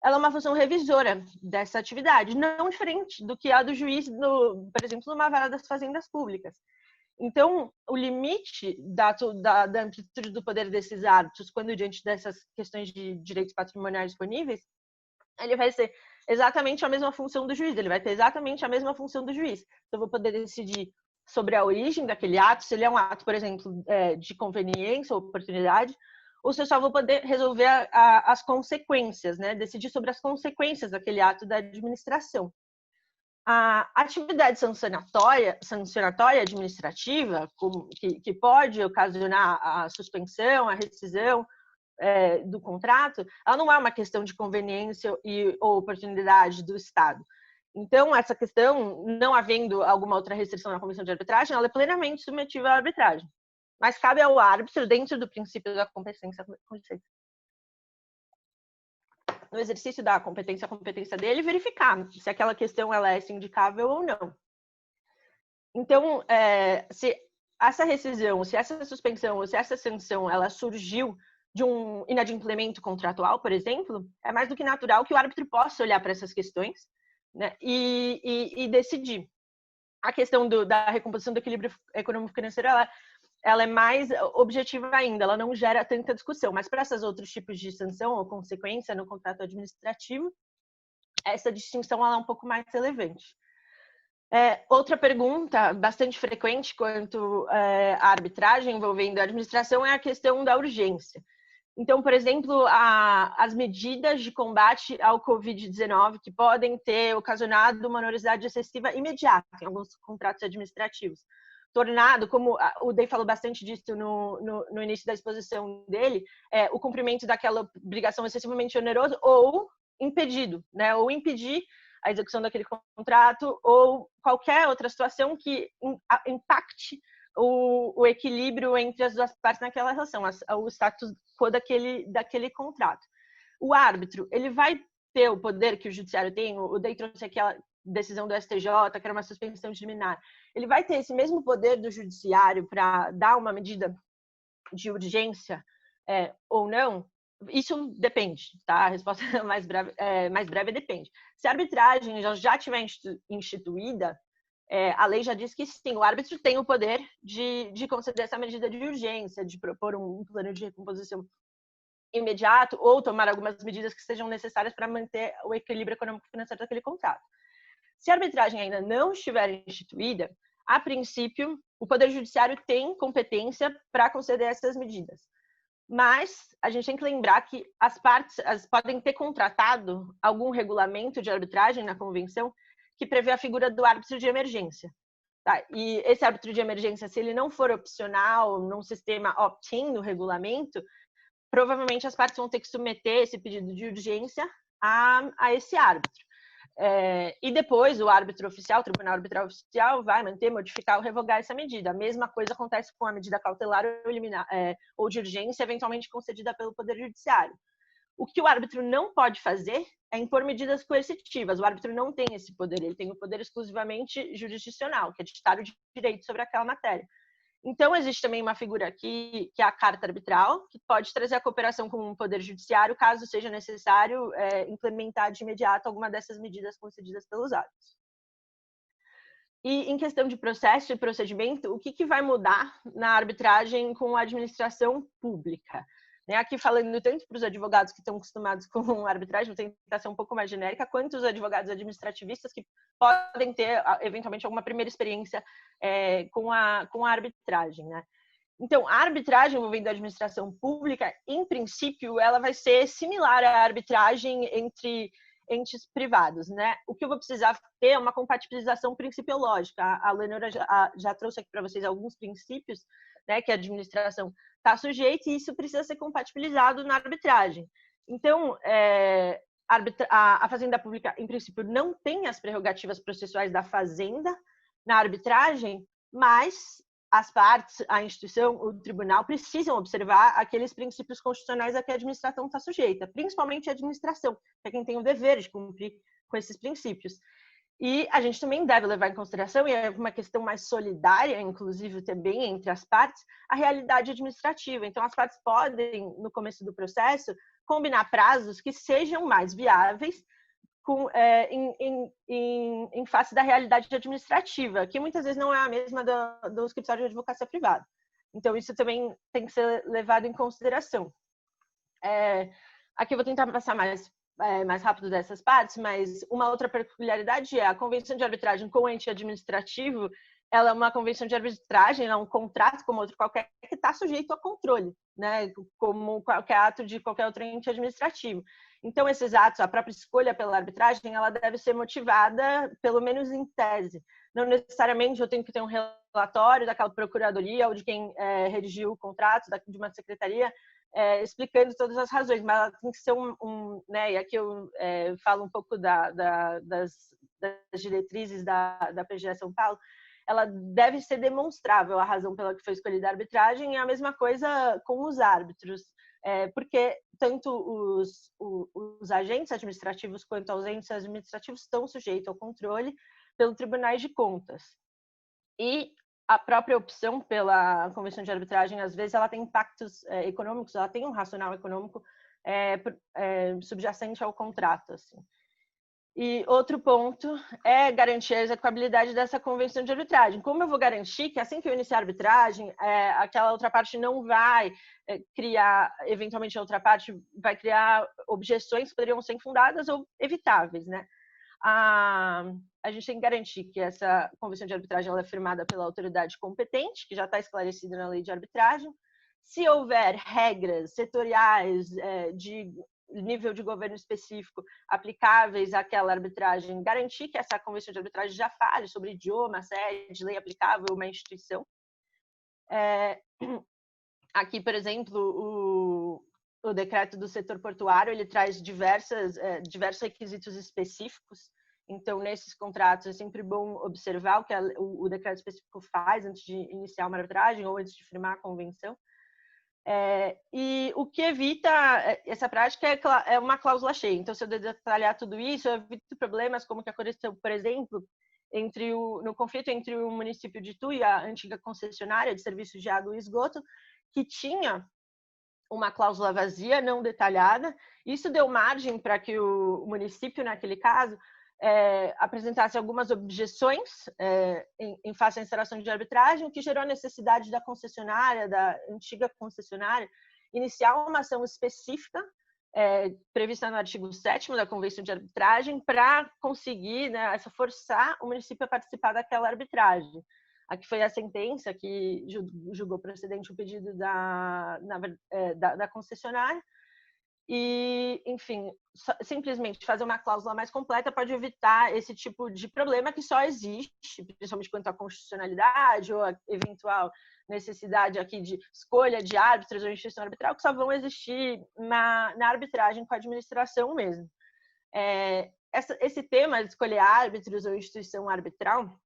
ela é uma função revisora dessa atividade, não diferente do que a do juiz, por exemplo, numa vara das fazendas públicas. Então, o limite da amplitude do poder desses árbitros, quando diante dessas questões de direitos patrimoniais disponíveis, ele vai ser exatamente a mesma função do juiz, ele vai ter exatamente a mesma função do juiz. Então, eu vou poder decidir sobre a origem daquele ato, se ele é um ato, por exemplo, de conveniência ou oportunidade, ou se eu só vou poder resolver as consequências, né? Decidir sobre as consequências daquele ato da administração. A atividade sancionatória administrativa, que pode ocasionar a suspensão, a rescisão do contrato, ela não é uma questão de conveniência ou oportunidade do Estado. Então, essa questão, não havendo alguma outra restrição na Convenção de Arbitragem, ela é plenamente submetiva à arbitragem. Mas cabe ao árbitro, dentro do princípio da competência, no exercício da competência, a competência dele, verificar se aquela questão ela é sindicável ou não. Então, se essa rescisão, se essa suspensão ou se essa sanção ela surgiu de um inadimplemento contratual, por exemplo, é mais do que natural que o árbitro possa olhar para essas questões, né, e decidir. A questão da recomposição do equilíbrio econômico-financeiro, ela é mais objetiva ainda, ela não gera tanta discussão, mas para esses outros tipos de sanção ou consequência no contrato administrativo, essa distinção ela é um pouco mais relevante. Outra pergunta bastante frequente quanto à arbitragem envolvendo a administração é a questão da urgência. Então, por exemplo, as medidas de combate ao Covid-19 que podem ter ocasionado uma morosidade excessiva imediata em alguns contratos administrativos. Tornado, como o Dey falou bastante disso no início da exposição dele, o cumprimento daquela obrigação excessivamente onerosa ou impedido, né? Ou impedir a execução daquele contrato ou qualquer outra situação que impacte o equilíbrio entre as duas partes naquela relação, o status quo daquele contrato. O árbitro, ele vai ter o poder que o judiciário tem, o Dey trouxe aqui a decisão do STJ, que era uma suspensão de liminar, ele vai ter esse mesmo poder do judiciário para dar uma medida de urgência ou não? Isso depende, tá? A resposta mais breve depende. Se a arbitragem já estiver instituída, a lei já diz que sim, o árbitro tem o poder de conceder essa medida de urgência, de propor um plano de recomposição imediato ou tomar algumas medidas que sejam necessárias para manter o equilíbrio econômico-financeiro daquele contrato. Se a arbitragem ainda não estiver instituída, a princípio, o Poder Judiciário tem competência para conceder essas medidas. Mas a gente tem que lembrar que as partes podem ter contratado algum regulamento de arbitragem na convenção que prevê a figura do árbitro de emergência. Tá? E esse árbitro de emergência, se ele não for opcional num sistema opt-in no regulamento, provavelmente as partes vão ter que submeter esse pedido de urgência a esse árbitro. E depois o árbitro oficial, o Tribunal Arbitral Oficial, vai manter, modificar ou revogar essa medida. A mesma coisa acontece com a medida cautelar ou de urgência, eventualmente concedida pelo Poder Judiciário. O que o árbitro não pode fazer é impor medidas coercitivas. O árbitro não tem esse poder, ele tem o poder exclusivamente jurisdicional, que é ditar o direito sobre aquela matéria. Então, existe também uma figura aqui, que é a carta arbitral, que pode trazer a cooperação com o Poder Judiciário, caso seja necessário implementar de imediato alguma dessas medidas concedidas pelos árbitros. E em questão de processo e procedimento, o que vai mudar na arbitragem com a administração pública? Aqui falando tanto para os advogados que estão acostumados com arbitragem, vou tentar ser um pouco mais genérica, quanto os advogados administrativistas que podem ter, eventualmente, alguma primeira experiência com a arbitragem. Né? Então, a arbitragem envolvendo a administração pública, em princípio, ela vai ser similar à arbitragem entre entes privados. Né? O que eu vou precisar ter é uma compatibilização principiológica. A Leonora já trouxe aqui para vocês alguns princípios, né, que a administração está sujeita, e isso precisa ser compatibilizado na arbitragem. Então, a Fazenda Pública, em princípio, não tem as prerrogativas processuais da Fazenda na arbitragem, mas as partes, a instituição, o tribunal, precisam observar aqueles princípios constitucionais a que a administração está sujeita, principalmente a administração, que é quem tem o dever de cumprir com esses princípios. E a gente também deve levar em consideração, e é uma questão mais solidária, inclusive também entre as partes, a realidade administrativa. Então, as partes podem, no começo do processo, combinar prazos que sejam mais viáveis em face da realidade administrativa, que muitas vezes não é a mesma do escritório de advocacia privada. Então, isso também tem que ser levado em consideração. Aqui eu vou tentar passar mais rápido dessas partes, mas uma outra peculiaridade é a convenção de arbitragem com o ente administrativo. Ela é uma convenção de arbitragem, ela é um contrato como outro qualquer que está sujeito a controle, né? Como qualquer ato de qualquer outro ente administrativo. Então, esses atos, a própria escolha pela arbitragem, ela deve ser motivada, pelo menos em tese. Não necessariamente eu tenho que ter um relatório daquela procuradoria ou de quem redigiu o contrato, de uma secretaria, explicando todas as razões, mas ela tem que ser né, e aqui eu falo um pouco das diretrizes da PGE São Paulo, ela deve ser demonstrável a razão pela que foi escolhida a arbitragem, e a mesma coisa com os árbitros, porque tanto os agentes administrativos quanto os entes administrativos estão sujeitos ao controle pelos tribunais de contas. E a própria opção pela convenção de arbitragem, às vezes, ela tem impactos econômicos, ela tem um racional econômico subjacente ao contrato. Assim. E outro ponto é garantir a execuabilidade dessa convenção de arbitragem. Como eu vou garantir que, assim que eu iniciar a arbitragem, aquela outra parte não vai criar, eventualmente a outra parte vai criar objeções que poderiam ser infundadas ou evitáveis, né? A gente tem que garantir que essa convenção de arbitragem ela é firmada pela autoridade competente, que já está esclarecida na lei de arbitragem. Se houver regras setoriais de nível de governo específico aplicáveis àquela arbitragem, garantir que essa convenção de arbitragem já fale sobre idioma, sede, lei aplicável a uma instituição. Aqui, por exemplo, o decreto do setor portuário, ele traz diversos requisitos específicos. Então, nesses contratos, é sempre bom observar o que o decreto específico faz antes de iniciar uma arbitragem ou antes de firmar a convenção. E o que evita essa prática é uma cláusula cheia. Então, se eu detalhar tudo isso, eu evito problemas como que aconteceu, por exemplo, no conflito entre o município de Itu e a antiga concessionária de serviços de água e esgoto, que tinha uma cláusula vazia, não detalhada. Isso deu margem para que o município, naquele caso, apresentasse algumas objeções em face à instauração de arbitragem, o que gerou a necessidade da concessionária, da antiga concessionária, iniciar uma ação específica prevista no artigo 7º da Convenção de Arbitragem para conseguir, né, forçar o município a participar daquela arbitragem. Aqui foi a sentença que julgou procedente o pedido da concessionária. E, enfim, simplesmente fazer uma cláusula mais completa pode evitar esse tipo de problema que só existe, principalmente quanto à constitucionalidade ou a eventual necessidade aqui de escolha de árbitros ou instituição arbitral, que só vão existir na arbitragem com a administração mesmo. Esse tema de escolher árbitros ou instituição arbitral,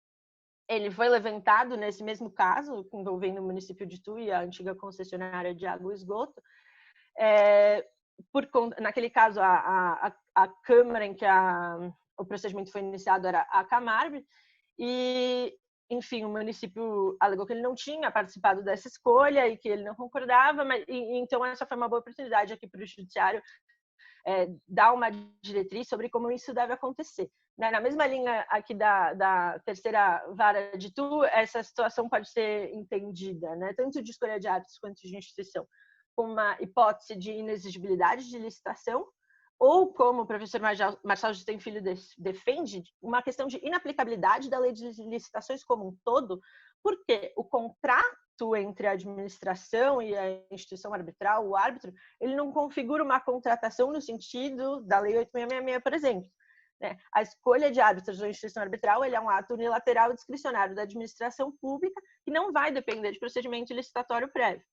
ele foi levantado nesse mesmo caso, envolvendo o município de Itu e a antiga concessionária de água e esgoto. Naquele caso, a Câmara em que o procedimento foi iniciado era a Camarb, e, enfim, o município alegou que ele não tinha participado dessa escolha e que ele não concordava, então essa foi uma boa oportunidade aqui para o judiciário dar uma diretriz sobre como isso deve acontecer. Na mesma linha aqui da terceira vara de Itu, essa situação pode ser entendida, né, tanto de escolha de árbitros quanto de instituição, como uma hipótese de inexigibilidade de licitação, ou, como o professor Marcelo Justem Filho defende, uma questão de inaplicabilidade da lei de licitações como um todo, porque o contrato entre a administração e a instituição arbitral, o árbitro, ele não configura uma contratação no sentido da lei 8666, por exemplo. A escolha de árbitros ou instituição arbitral ele é um ato unilateral e discricionário da administração pública que não vai depender de procedimento licitatório prévio.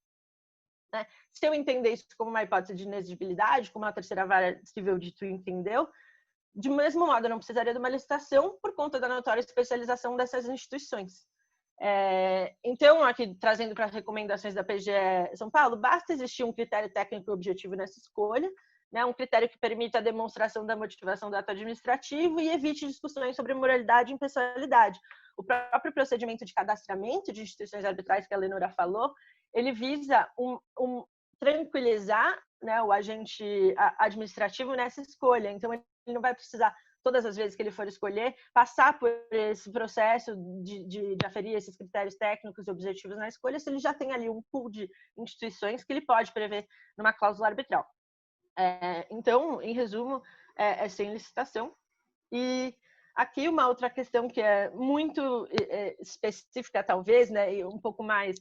Se eu entender isso como uma hipótese de inexigibilidade, como a terceira vara civil de Itu entendeu, de mesmo modo eu não precisaria de uma licitação por conta da notória especialização dessas instituições. Então, aqui trazendo para as recomendações da PGE São Paulo, basta existir um critério técnico objetivo nessa escolha, né, um critério que permita a demonstração da motivação do ato administrativo e evite discussões sobre moralidade e impessoalidade. O próprio procedimento de cadastramento de instituições arbitrais que a Lenora falou, ele visa tranquilizar, né, o agente administrativo nessa escolha. Então, ele não vai precisar, todas as vezes que ele for escolher, passar por esse processo de aferir esses critérios técnicos e objetivos na escolha, se ele já tem ali um pool de instituições que ele pode prever numa cláusula arbitral. Então, em resumo, é sem licitação. E aqui uma outra questão que é muito específica, talvez, né, e um pouco mais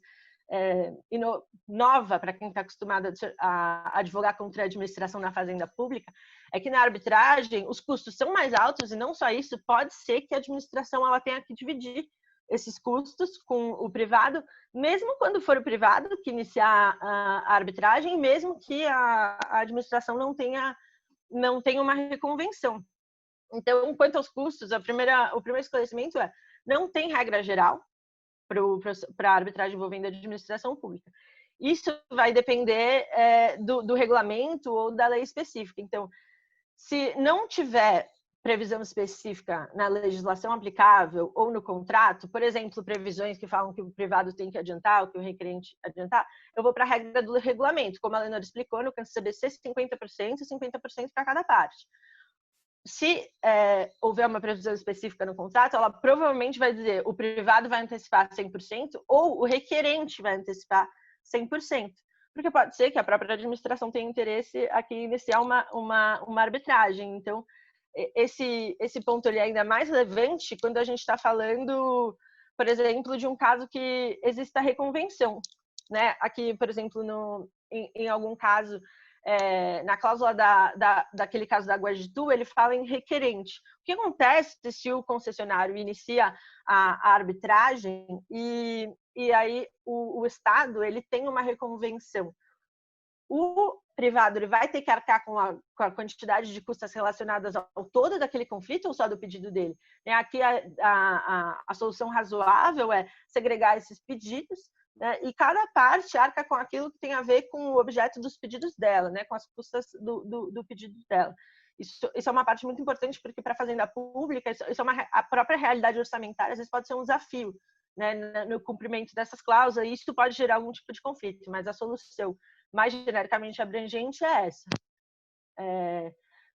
nova para quem está acostumado a advogar contra a administração na fazenda pública, é que na arbitragem os custos são mais altos e não só isso, pode ser que a administração ela tenha que dividir esses custos com o privado, mesmo quando for o privado que iniciar a arbitragem, mesmo que a administração não tenha uma reconvenção. Então, quanto aos custos, o primeiro esclarecimento não tem regra geral para a arbitragem envolvendo a administração pública. Isso vai depender do regulamento ou da lei específica. Então, se não tiver previsão específica na legislação aplicável ou no contrato, por exemplo, previsões que falam que o privado tem que adiantar, ou que o requerente adiantar, eu vou para a regra do regulamento. Como a Lenora explicou, no caso CBC, 50% e 50% para cada parte. Se houver uma previsão específica no contrato, ela provavelmente vai dizer o privado vai antecipar 100% ou o requerente vai antecipar 100%. Porque pode ser que a própria administração tenha interesse aqui em iniciar uma arbitragem. Então, esse ponto ele é ainda mais relevante quando a gente está falando, por exemplo, de um caso que exista reconvenção. Né? Aqui, por exemplo, em algum caso, na cláusula daquele caso da Água de Itu, ele fala em requerente. O que acontece se o concessionário inicia a arbitragem e aí o Estado ele tem uma reconvenção? O privado ele vai ter que arcar com a quantidade de custas relacionadas ao todo daquele conflito ou só do pedido dele? Aqui a solução razoável é segregar esses pedidos, né, e cada parte arca com aquilo que tem a ver com o objeto dos pedidos dela, né, com as custas do pedido dela. Isso é uma parte muito importante, porque para a fazenda pública, isso é a própria realidade orçamentária, às vezes pode ser um desafio, né, no cumprimento dessas cláusulas, e isso pode gerar algum tipo de conflito, mas a solução mais genericamente abrangente é essa.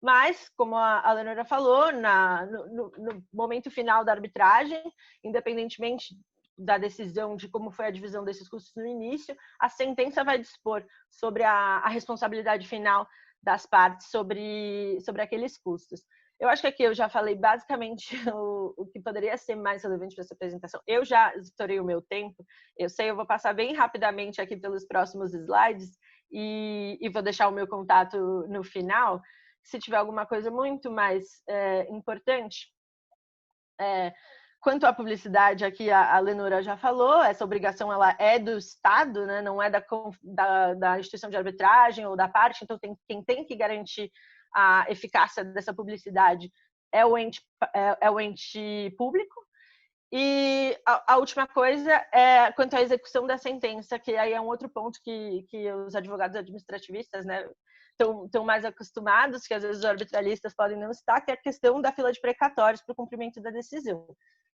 Mas, como a Lenora falou, no momento final da arbitragem, independentemente da decisão de como foi a divisão desses custos no início, a sentença vai dispor sobre a responsabilidade final das partes sobre aqueles custos. Eu acho que aqui eu já falei basicamente o que poderia ser mais relevante para essa apresentação. Eu já estourei o meu tempo, eu sei, eu vou passar bem rapidamente aqui pelos próximos slides e vou deixar o meu contato no final. Se tiver alguma coisa muito mais importante. Quanto à publicidade, aqui a Lenora já falou, essa obrigação ela é do Estado, né? Não é da instituição de arbitragem ou da parte, então quem tem que garantir a eficácia dessa publicidade é o ente público. E a última coisa é quanto à execução da sentença, que aí é um outro ponto que os advogados administrativistas, né, estão mais acostumados, que às vezes os arbitralistas podem não estar, que é a questão da fila de precatórios para o cumprimento da decisão.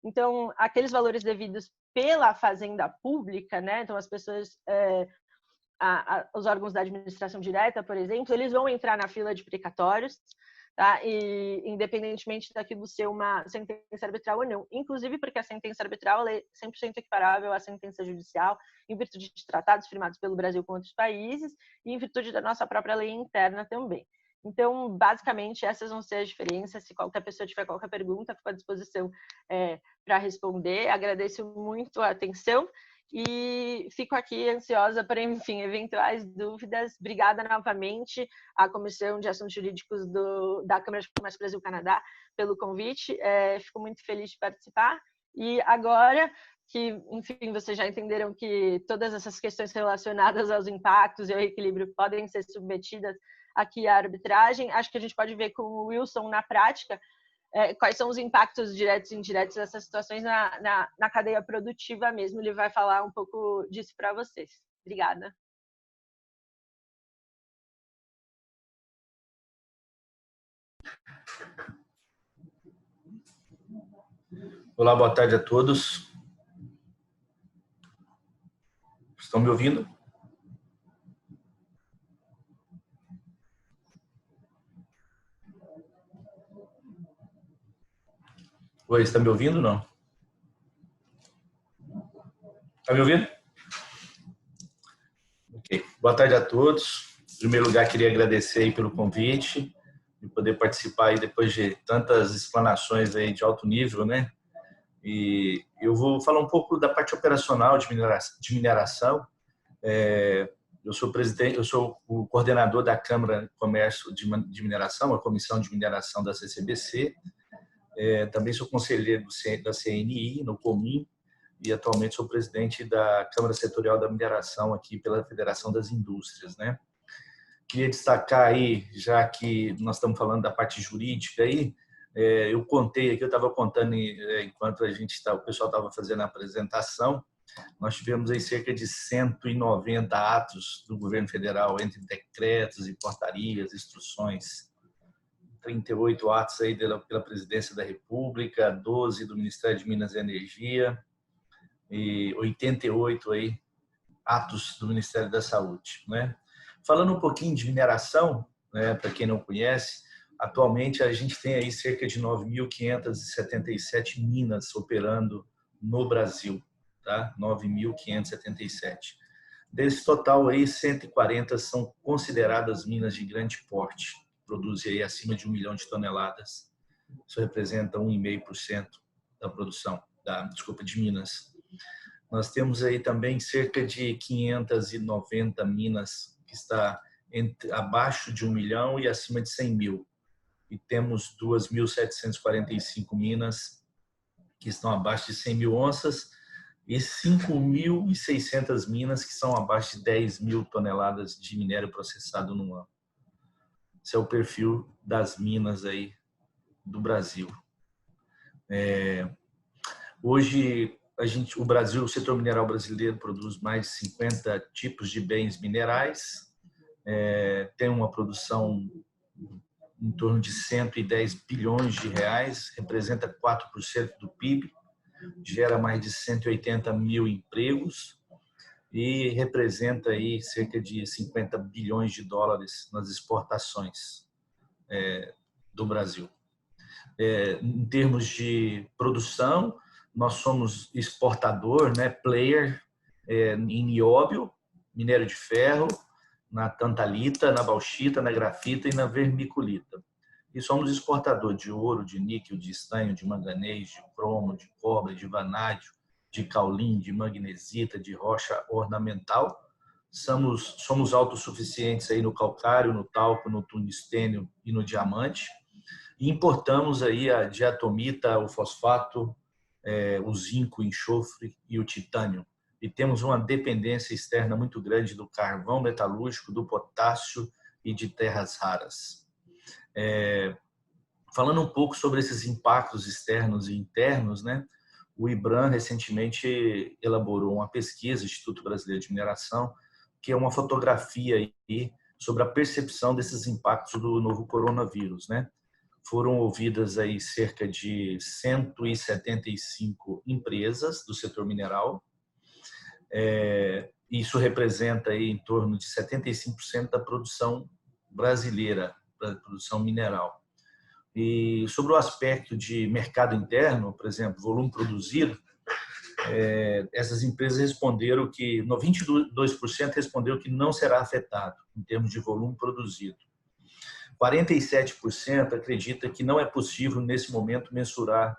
Então, aqueles valores devidos pela fazenda pública, né, então as pessoas... os órgãos da administração direta, por exemplo, eles vão entrar na fila de precatórios, tá? E independentemente daquilo ser uma sentença arbitral ou não. Inclusive porque a sentença arbitral é 100% equiparável à sentença judicial, em virtude de tratados firmados pelo Brasil com outros países e em virtude da nossa própria lei interna também. Então, basicamente, essas vão ser as diferenças. Se qualquer pessoa tiver qualquer pergunta, fico à disposição para responder. Agradeço muito a atenção. E fico aqui ansiosa para, enfim, eventuais dúvidas. Obrigada novamente à Comissão de Assuntos Jurídicos da Câmara de Comércio Brasil-Canadá pelo convite. Fico muito feliz de participar. E agora que, enfim, vocês já entenderam que todas essas questões relacionadas aos impactos e ao equilíbrio podem ser submetidas aqui à arbitragem, acho que a gente pode ver com o Wilson na prática quais são os impactos diretos e indiretos dessas situações na cadeia produtiva mesmo. Ele vai falar um pouco disso para vocês. Obrigada. Olá, boa tarde a todos. Estão me ouvindo? Oi, está me ouvindo ou não? Está me ouvindo? Ok. Boa tarde a todos. Em primeiro lugar, queria agradecer aí pelo convite e poder participar aí depois de tantas explanações aí de alto nível, né? E eu vou falar um pouco da parte operacional de mineração. Eu sou o coordenador da Câmara de Comércio de Mineração, a Comissão de Mineração da CCBC. Também sou conselheiro da CNI, no Comin, e atualmente sou presidente da Câmara Setorial da Mineração aqui pela Federação das Indústrias, né? Queria destacar aí, já que nós estamos falando da parte jurídica aí, eu contei aqui, eu estava contando enquanto o pessoal estava fazendo a apresentação, nós tivemos aí cerca de 190 atos do governo federal, entre decretos e portarias, instruções, 38 atos aí pela Presidência da República, 12 do Ministério de Minas e Energia e 88 aí atos do Ministério da Saúde, né? Falando um pouquinho de mineração, né, para quem não conhece, atualmente a gente tem aí cerca de 9.577 minas operando no Brasil, tá? 9.577. Desse total aí, 140 são consideradas minas de grande porte, produzem aí acima de 1 milhão de toneladas. Isso representa 1,5% da produção, de minas. Nós temos aí também cerca de 590 minas que está abaixo de 1 milhão e acima de 100 mil. E temos 2.745 minas que estão abaixo de 100 mil onças e 5.600 minas que são abaixo de 10 mil toneladas de minério processado no ano. Esse é o perfil das minas aí do Brasil. Hoje, o Brasil, o setor mineral brasileiro produz mais de 50 tipos de bens minerais, tem uma produção em torno de 110 bilhões de reais, representa 4% do PIB, gera mais de 180 mil empregos e representa aí cerca de 50 bilhões de dólares nas exportações do Brasil. Em termos de produção, nós somos exportador, né, player em nióbio, minério de ferro, na tantalita, na bauxita, na grafita e na vermiculita. e somos exportador de ouro, de níquel, de estanho, de manganês, de cromo, de cobre, de vanádio, de caulim, de magnesita, de rocha ornamental. Somos autossuficientes aí no calcário, no talco, no tungstênio e no diamante. E importamos aí a diatomita, o fosfato, o zinco, o enxofre e o titânio. E temos uma dependência externa muito grande do carvão metalúrgico, do potássio e de terras raras. Falando um pouco sobre esses impactos externos e internos, né? O IBRAM recentemente elaborou uma pesquisa, Instituto Brasileiro de Mineração, que é uma fotografia aí sobre a percepção desses impactos do novo coronavírus, né? Foram ouvidas aí cerca de 175 empresas do setor mineral. Isso representa aí em torno de 75% da produção brasileira, da produção mineral. E sobre o aspecto de mercado interno, por exemplo, volume produzido, essas empresas responderam que, 22% responderam que não será afetado em termos de volume produzido. 47% acredita que não é possível, nesse momento, mensurar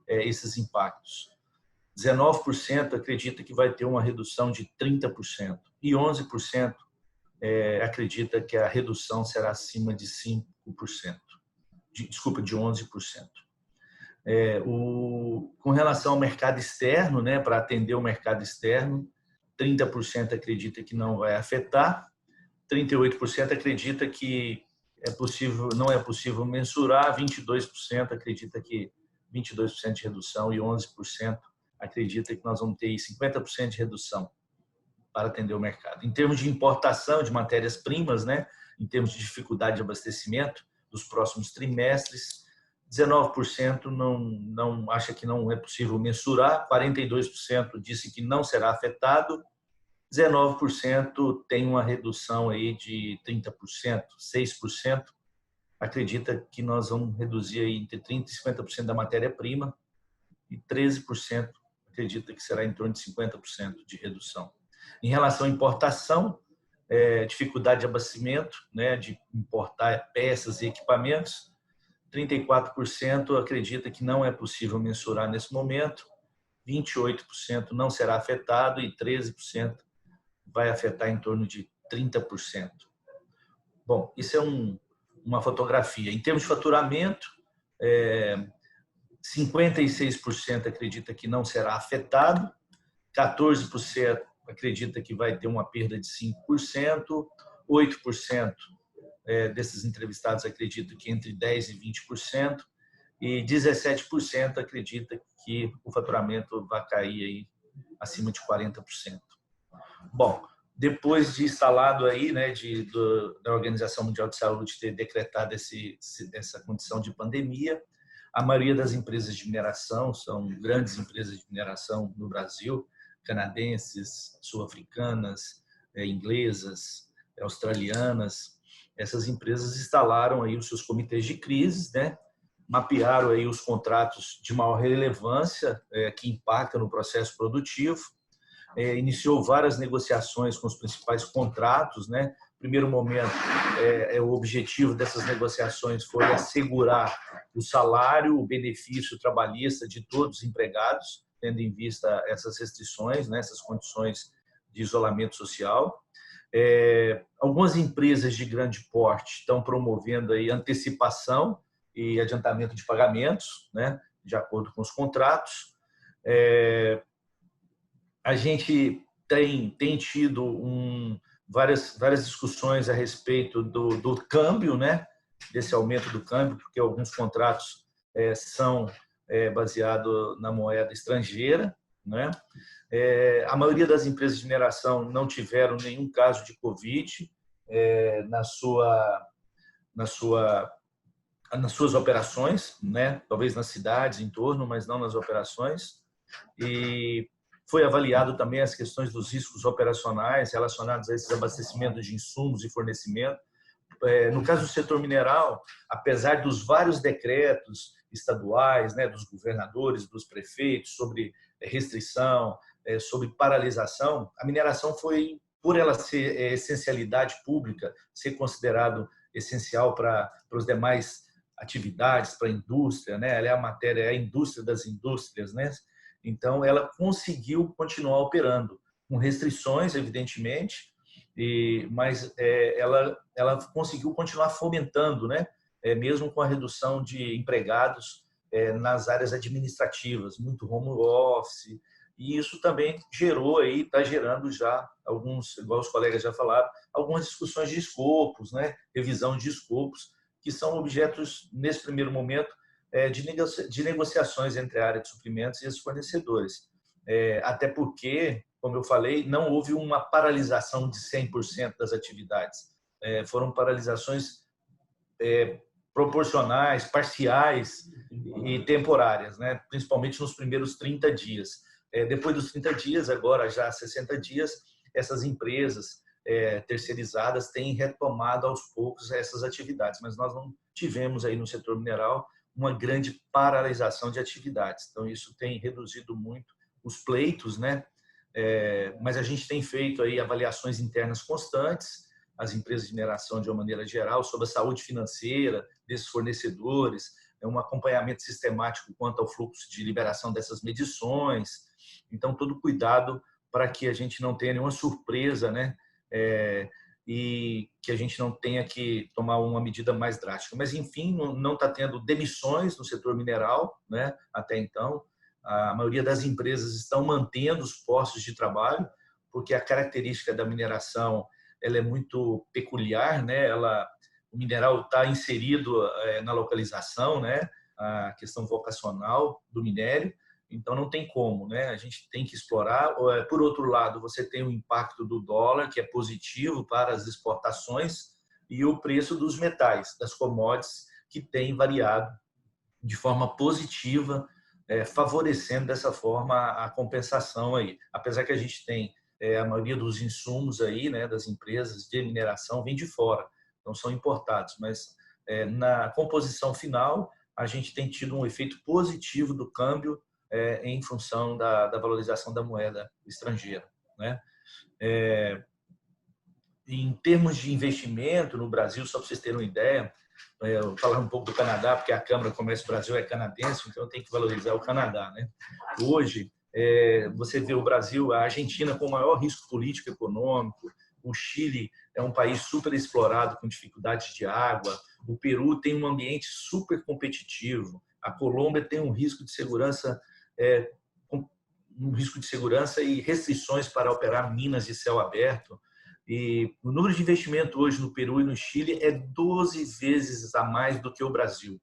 esses impactos. 19% acredita que vai ter uma redução de 30%. E 11% acredita que a redução será acima de 5%. De 11%. Com relação ao mercado externo, né, para atender o mercado externo, 30% acredita que não vai afetar, 38% acredita que não é possível mensurar, 22% acredita que 22% de redução e 11% acredita que nós vamos ter 50% de redução para atender o mercado. Em termos de importação de matérias-primas, né, em termos de dificuldade de abastecimento dos próximos trimestres, 19% não acha que não é possível mensurar, 42% disse que não será afetado, 19% tem uma redução aí de 30%, 6% acredita que nós vamos reduzir aí entre 30% e 50% da matéria-prima e 13% acredita que será em torno de 50% de redução. Em relação à importação, dificuldade de abastecimento, né, de importar peças e equipamentos, 34% acredita que não é possível mensurar nesse momento, 28% não será afetado e 13% vai afetar em torno de 30%. Bom, isso é uma fotografia. Em termos de faturamento, 56% acredita que não será afetado, 14% acredita que vai ter uma perda de 5%, 8% desses entrevistados acreditam que entre 10% e 20%, e 17% acredita que o faturamento vai cair aí acima de 40%. Bom, depois de instalado aí, né, da Organização Mundial de Saúde ter decretado essa condição de pandemia, a maioria das empresas de mineração são grandes empresas de mineração no Brasil, canadenses, sul-africanas, inglesas, australianas. Essas empresas instalaram aí os seus comitês de crise, né? Mapearam aí os contratos de maior relevância que impactam no processo produtivo, iniciou várias negociações com os principais contratos, né? Primeiro momento, o objetivo dessas negociações foi assegurar o salário, o benefício trabalhista de todos os empregados, tendo em vista essas restrições, né? Essas condições de isolamento social. Algumas empresas de grande porte estão promovendo aí antecipação e adiantamento de pagamentos, né, de acordo com os contratos. A gente tem tido várias discussões a respeito do câmbio, né, desse aumento do câmbio, porque alguns contratos são baseados na moeda estrangeira, né? A maioria das empresas de mineração não tiveram nenhum caso de Covid nas suas operações, né? Talvez nas cidades em torno, mas não nas operações. E foi avaliado também as questões dos riscos operacionais relacionados a esses abastecimentos de insumos e fornecimento. No caso do setor mineral, apesar dos vários decretos estaduais, né, dos governadores, dos prefeitos, sobre restrição, sobre paralisação, a mineração foi, por ela ser essencialidade pública, ser considerado essencial para os demais atividades para a indústria, né? Ela é a matéria, é a indústria das indústrias, né? Então, ela conseguiu continuar operando, com restrições, evidentemente, mas ela conseguiu continuar fomentando, né? Mesmo com a redução de empregados nas áreas administrativas, muito home office, e isso também gerou aí, está gerando já alguns, igual os colegas já falaram, algumas discussões de escopos, né? Revisão de escopos, que são objetos, nesse primeiro momento, de negociações entre a área de suprimentos e os fornecedores. Até porque, como eu falei, não houve uma paralisação de 100% das atividades. Foram paralisações proporcionais, parciais e temporárias, né? Principalmente nos primeiros 30 dias. Depois dos 30 dias, agora já 60 dias, essas empresas terceirizadas têm retomado aos poucos essas atividades, mas nós não tivemos aí no setor mineral uma grande paralisação de atividades. Então, isso tem reduzido muito os pleitos, né? Mas a gente tem feito aí avaliações internas constantes, as empresas de mineração de uma maneira geral, sobre a saúde financeira desses fornecedores, um acompanhamento sistemático quanto ao fluxo de liberação dessas medições. Então, todo cuidado para que a gente não tenha nenhuma surpresa, né? E que a gente não tenha que tomar uma medida mais drástica. Mas, enfim, não está tendo demissões no setor mineral, né? Até então. A maioria das empresas estão mantendo os postos de trabalho, porque a característica da mineração ela é muito peculiar, né? O mineral está inserido na localização, né? A questão vocacional do minério, então não tem como, né? A gente tem que explorar. Por outro lado, você tem o impacto do dólar, que é positivo para as exportações, e o preço dos metais, das commodities, que tem variado de forma positiva, favorecendo dessa forma a compensação aí. Apesar que a gente tem a maioria dos insumos aí, né, das empresas de mineração vem de fora, não são importados, mas na composição final a gente tem tido um efeito positivo do câmbio em função da valorização da moeda estrangeira, né? Em termos de investimento no Brasil, só para vocês terem uma ideia, eu falar um pouco do Canadá, porque a Câmara do Comércio do Brasil é canadense, então eu tenho que valorizar o Canadá, né? Hoje, você vê o Brasil, a Argentina com o maior risco político e econômico, o Chile é um país super explorado com dificuldades de água, o Peru tem um ambiente super competitivo, a Colômbia tem um risco de segurança e restrições para operar minas de céu aberto. E o número de investimento hoje no Peru e no Chile é 12 vezes a mais do que o Brasil,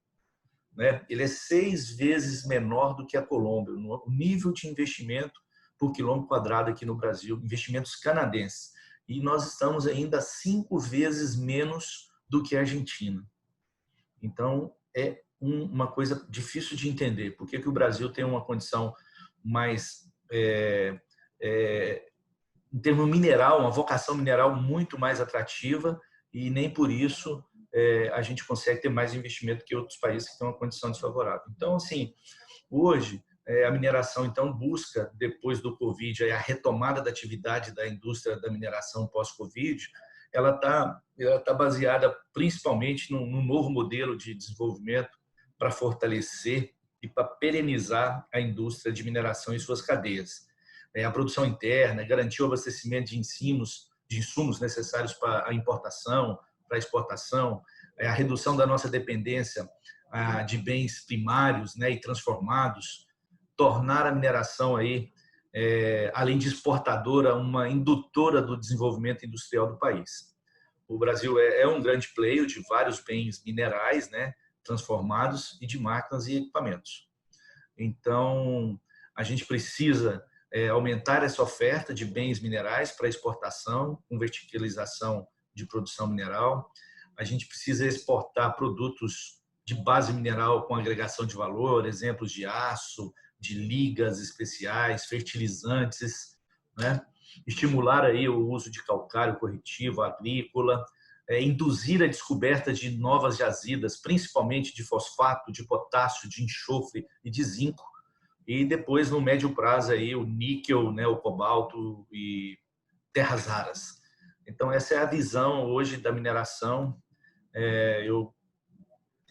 né? Ele é 6 vezes menor do que a Colômbia, o nível de investimento por quilômetro quadrado aqui no Brasil, investimentos canadenses. E nós estamos ainda 5 vezes menos do que a Argentina. Então, é uma coisa difícil de entender. Por que o Brasil tem uma condição mais... em termos mineral, uma vocação mineral muito mais atrativa e nem por isso a gente consegue ter mais investimento que outros países que têm uma condição desfavorável. Então, assim, hoje a mineração então busca, depois do Covid, a retomada da atividade da indústria da mineração pós-Covid. Ela tá baseada principalmente num novo modelo de desenvolvimento para fortalecer e para perenizar a indústria de mineração e suas cadeias. A produção interna, garantir o abastecimento de insumos necessários para a importação, para a exportação, a redução da nossa dependência de bens primários, né, e transformados, tornar a mineração aí, além de exportadora, uma indutora do desenvolvimento industrial do país. O Brasil é um grande player de vários bens minerais, né, transformados e de máquinas e equipamentos. Então, a gente precisa aumentar essa oferta de bens minerais para exportação, com verticalização de produção mineral. A gente precisa exportar produtos de base mineral com agregação de valor, exemplos de aço, de ligas especiais, fertilizantes, né? Estimular aí o uso de calcário corretivo agrícola, induzir a descoberta de novas jazidas, principalmente de fosfato, de potássio, de enxofre e de zinco, e depois, no médio prazo, aí, o níquel, né, o cobalto e terras raras. Então, essa é a visão hoje da mineração. Eu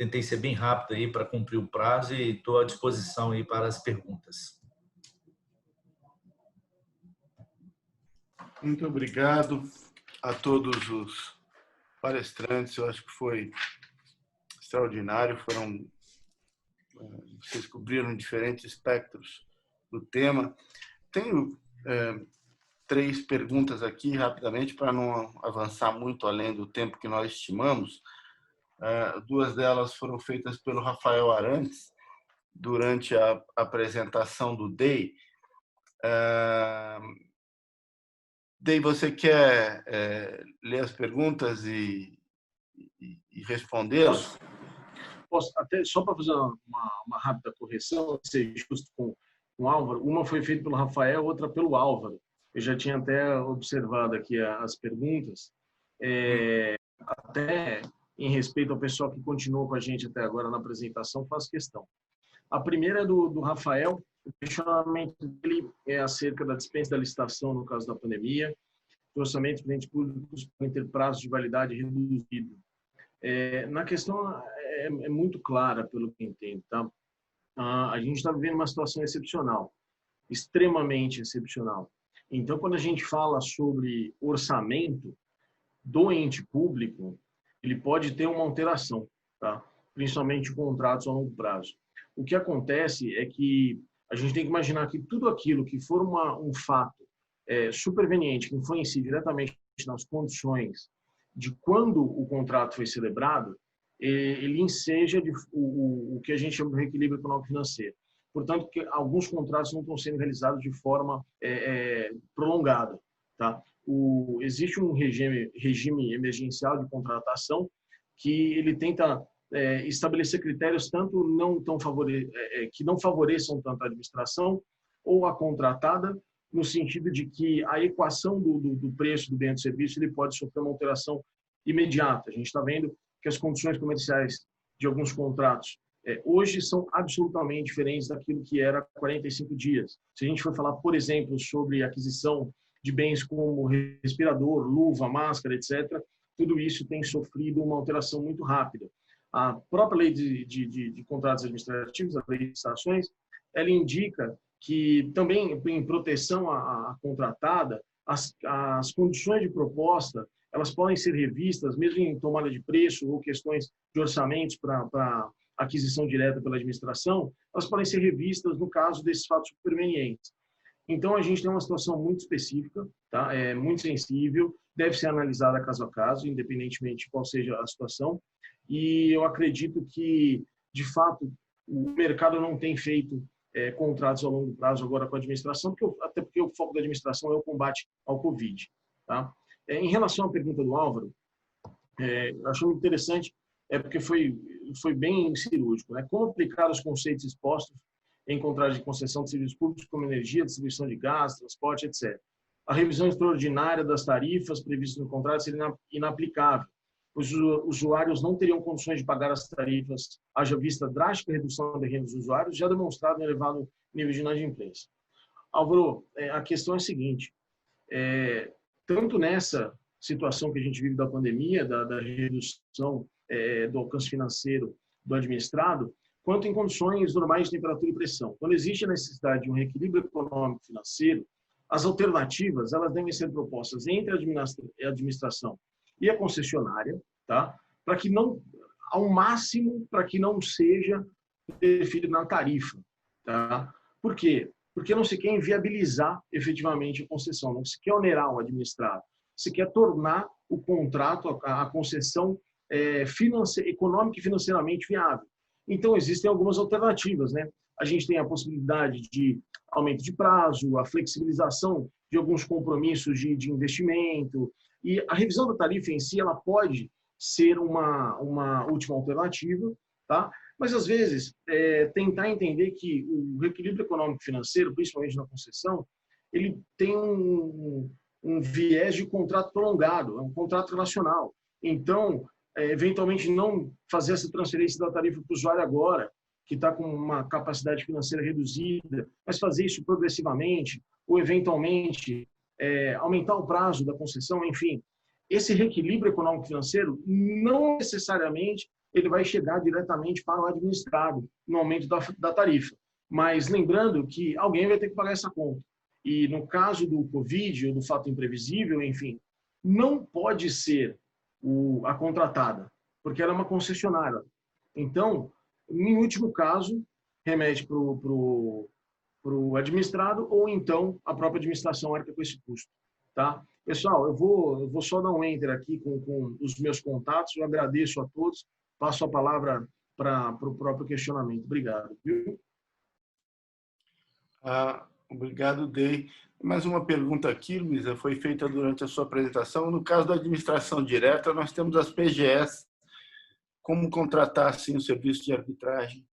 tentei ser bem rápido aí para cumprir o prazo e estou à disposição aí para as perguntas. Muito obrigado a todos os palestrantes. Eu acho que foi extraordinário. Vocês cobriram diferentes espectros do tema. Tenho 3 perguntas aqui, rapidamente, para não avançar muito além do tempo que nós estimamos. 2 delas foram feitas pelo Rafael Arantes durante a apresentação do DEI. DEI, você quer ler as perguntas e respondê-las? Posso, até só para fazer uma rápida correção, ser justo com o Álvaro, uma foi feita pelo Rafael, outra pelo Álvaro. Eu já tinha até observado aqui as perguntas, até em respeito ao pessoal que continuou com a gente até agora na apresentação, faço questão. A primeira é do Rafael. O questionamento dele é acerca da dispensa da licitação no caso da pandemia. Os orçamentos de entes públicos podem ter prazo de validade reduzido. Na questão é muito clara, pelo que entendo. Tá? A gente está vivendo uma situação excepcional, extremamente excepcional. Então, quando a gente fala sobre orçamento do ente público, ele pode ter uma alteração, tá? Principalmente contratos a longo prazo. O que acontece é que a gente tem que imaginar que tudo aquilo que for um fato superveniente, que influencie diretamente nas condições de quando o contrato foi celebrado, ele enseja o que a gente chama de reequilíbrio econômico-financeiro. Portanto, que alguns contratos não estão sendo realizados de forma prolongada. Tá? Existe um regime emergencial de contratação que ele tenta estabelecer critérios tanto que não favoreçam tanto a administração ou a contratada, no sentido de que a equação do preço do bem ou do serviço ele pode sofrer uma alteração imediata. A gente está vendo que as condições comerciais de alguns contratos hoje são absolutamente diferentes daquilo que era 45 dias. Se a gente for falar, por exemplo, sobre aquisição de bens como respirador, luva, máscara, etc., tudo isso tem sofrido uma alteração muito rápida. A própria lei de contratos administrativos, a lei de licitações, ela indica que também, em proteção à contratada, as condições de proposta, elas podem ser revistas, mesmo em tomada de preço ou questões de orçamentos para aquisição direta pela administração, elas podem ser revistas no caso desses fatos supervenientes. Então, a gente tem uma situação muito específica, tá? Muito sensível, deve ser analisada caso a caso, independentemente de qual seja a situação, e eu acredito que, de fato, o mercado não tem feito contratos a longo prazo agora com a administração, até porque o foco da administração é o combate ao Covid. Tá? Em relação à pergunta do Álvaro, eu acho muito interessante, porque foi bem cirúrgico, né? Como aplicar os conceitos expostos em contratos de concessão de serviços públicos como energia, distribuição de gás, transporte, etc. A revisão extraordinária das tarifas previstas no contrato seria inaplicável. Os usuários não teriam condições de pagar as tarifas, haja vista a drástica redução da renda dos usuários, já demonstrado em elevado nível de inadimplência. Álvaro, a questão é a seguinte, tanto nessa situação que a gente vive da pandemia, da redução do alcance financeiro do administrado, quanto em condições normais de temperatura e pressão. Quando existe a necessidade de um reequilíbrio econômico financeiro, as alternativas elas devem ser propostas entre a administração e a concessionária, tá? Para que não, ao máximo, para que não seja interferido na tarifa, tá? Por quê? Porque não se quer inviabilizar efetivamente a concessão, não se quer onerar o administrado, se quer tornar o contrato, a concessão econômica e financeiramente viável. Então, existem algumas alternativas, né? A gente tem a possibilidade de aumento de prazo, a flexibilização de alguns compromissos de investimento, e a revisão da tarifa em si, ela pode ser uma última alternativa, tá? Mas, às vezes, tentar entender que o reequilíbrio econômico-financeiro, principalmente na concessão, ele tem um viés de contrato prolongado, é um contrato relacional. Então, eventualmente, não fazer essa transferência da tarifa para o usuário agora, que está com uma capacidade financeira reduzida, mas fazer isso progressivamente, ou, eventualmente, aumentar o prazo da concessão, enfim. Esse reequilíbrio econômico-financeiro não necessariamente ele vai chegar diretamente para o administrado no aumento da tarifa. Mas lembrando que alguém vai ter que pagar essa conta. E no caso do Covid ou do fato imprevisível, enfim, não pode ser a contratada, porque ela é uma concessionária. Então, em último caso, remete para o administrado ou então a própria administração arca com esse custo. Tá? Pessoal, eu vou só dar um enter aqui com os meus contatos, eu agradeço a todos, passo a palavra para o próprio questionamento. Obrigado. Viu? Obrigado, Dey. Mais uma pergunta aqui, Luísa, foi feita durante a sua apresentação. No caso da administração direta, nós temos as PGS. Como contratar, assim, o serviço de arbitragem?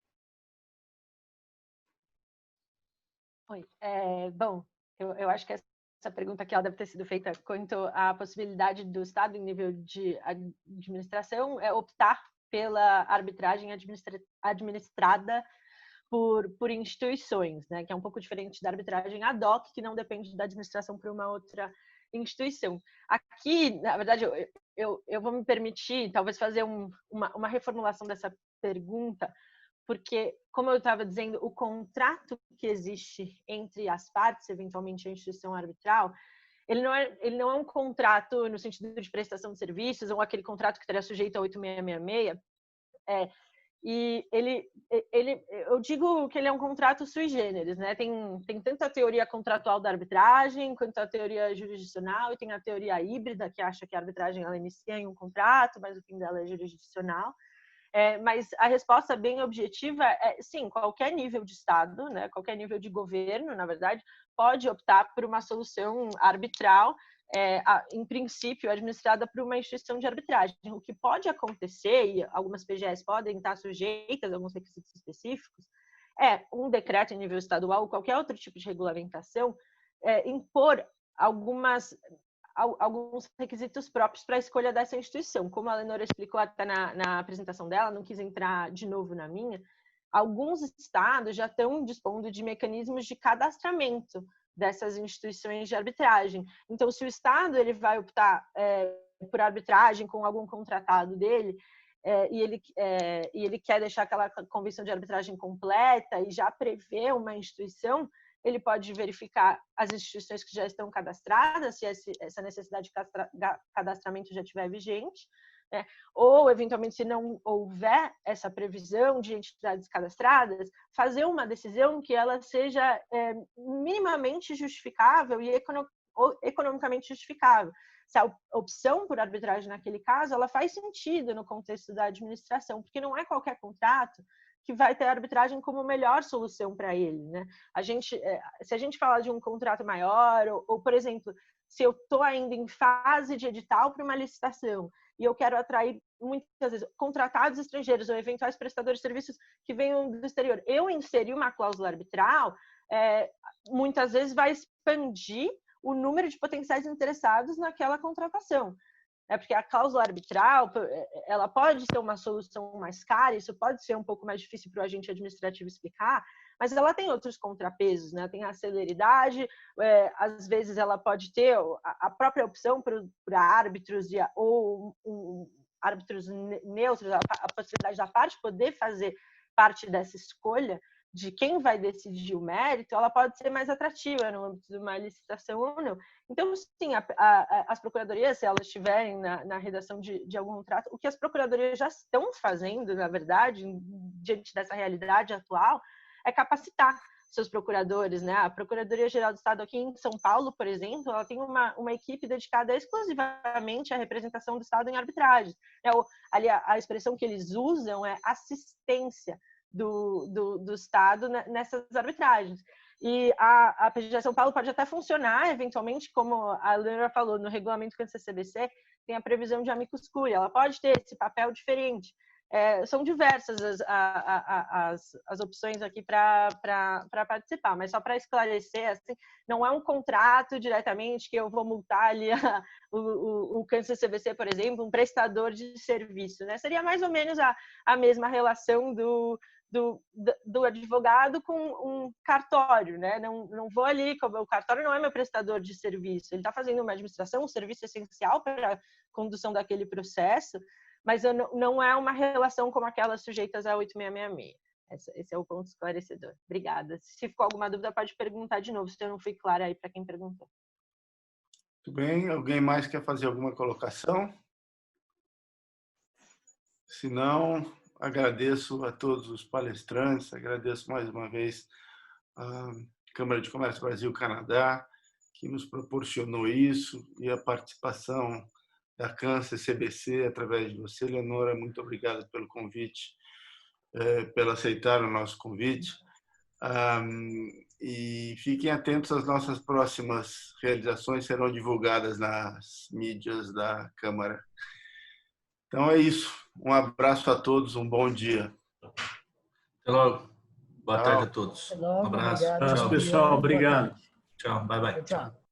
Oi. Bom, eu acho que essa pergunta aqui ela deve ter sido feita quanto à possibilidade do Estado, em nível de administração, optar pela arbitragem administrada por instituições, né? Que é um pouco diferente da arbitragem ad hoc, que não depende da administração por uma outra instituição. Aqui, na verdade, eu vou me permitir, talvez, fazer uma reformulação dessa pergunta, porque, como eu estava dizendo, o contrato que existe entre as partes, eventualmente a instituição arbitral, ele não é um contrato no sentido de prestação de serviços, ou aquele contrato que estaria sujeito a 8666, e eu digo que ele é um contrato sui generis, né? Tem tanto a teoria contratual da arbitragem, quanto a teoria jurisdicional, e tem a teoria híbrida, que acha que a arbitragem ela inicia em um contrato, mas o fim dela é jurisdicional. Mas a resposta bem objetiva é, sim, qualquer nível de Estado, né? Qualquer nível de governo, na verdade, pode optar por uma solução arbitral, em princípio, administrada por uma instituição de arbitragem. O que pode acontecer, e algumas PGS podem estar sujeitas a alguns requisitos específicos, é um decreto em nível estadual ou qualquer outro tipo de regulamentação impor alguns requisitos próprios para a escolha dessa instituição. Como a Lenora explicou até na apresentação dela, não quis entrar de novo na minha, alguns estados já estão dispondo de mecanismos de cadastramento dessas instituições de arbitragem. Então, se o Estado ele vai optar por arbitragem com algum contratado dele, e ele quer deixar aquela convenção de arbitragem completa e já prevê uma instituição, ele pode verificar as instituições que já estão cadastradas, se essa necessidade de cadastramento já estiver vigente, né? Ou, eventualmente, se não houver essa previsão de entidades cadastradas, fazer uma decisão que ela seja minimamente justificável e economicamente justificável. Se a opção por arbitragem naquele caso, ela faz sentido no contexto da administração, porque não é qualquer contrato que vai ter a arbitragem como melhor solução para ele, né? Se a gente falar de um contrato maior, ou, por exemplo, se eu estou ainda em fase de edital para uma licitação e eu quero atrair, muitas vezes, contratados estrangeiros ou eventuais prestadores de serviços que venham do exterior, eu inserir uma cláusula arbitral, muitas vezes vai expandir o número de potenciais interessados naquela contratação. Porque a cláusula arbitral, ela pode ser uma solução mais cara, isso pode ser um pouco mais difícil para o agente administrativo explicar, mas ela tem outros contrapesos, né? Tem a celeridade, às vezes ela pode ter a própria opção para árbitros ou árbitros neutros, a possibilidade da parte poder fazer parte dessa escolha de quem vai decidir o mérito, ela pode ser mais atrativa no âmbito de uma licitação ou não. Então, sim, as procuradorias, se elas estiverem na redação de algum contrato, o que as procuradorias já estão fazendo, na verdade, diante dessa realidade atual, é capacitar seus procuradores, né? A Procuradoria-Geral do Estado aqui em São Paulo, por exemplo, ela tem uma equipe dedicada exclusivamente à representação do Estado em arbitragem. Ali, a expressão que eles usam é assistência do Estado nessas arbitragens. E a PGS São Paulo pode até funcionar, eventualmente, como a Leonora falou, no regulamento do CCBC, tem a previsão de amicus curiae, ela pode ter esse papel diferente. São diversas as opções aqui para participar, mas só para esclarecer, assim, não é um contrato diretamente que eu vou multar ali o CCBC, por exemplo, um prestador de serviço, né? Seria mais ou menos a mesma relação do advogado com um cartório, né? Não vou ali, o cartório não é meu prestador de serviço, ele está fazendo uma administração, um serviço essencial para a condução daquele processo, mas não é uma relação como aquelas sujeitas a 8666. Esse é o ponto esclarecedor. Obrigada. Se ficou alguma dúvida, pode perguntar de novo, se eu não fui clara aí para quem perguntou. Muito bem. Alguém mais quer fazer alguma colocação? Se não, agradeço a todos os palestrantes, agradeço mais uma vez a Câmara de Comércio Brasil-Canadá, que nos proporcionou isso, e a participação da Câncer CBC, através de você, Leonora. Muito obrigado pelo convite, pelo aceitar o nosso convite. E fiquem atentos às nossas próximas realizações, serão divulgadas nas mídias da Câmara. Então é isso. Um abraço a todos, um bom dia. Até logo. Boa Tchau. tarde a todos. Até logo, Um abraço. obrigado. Tchau, pessoal. Obrigado. Tchau. Bye, bye. Tchau.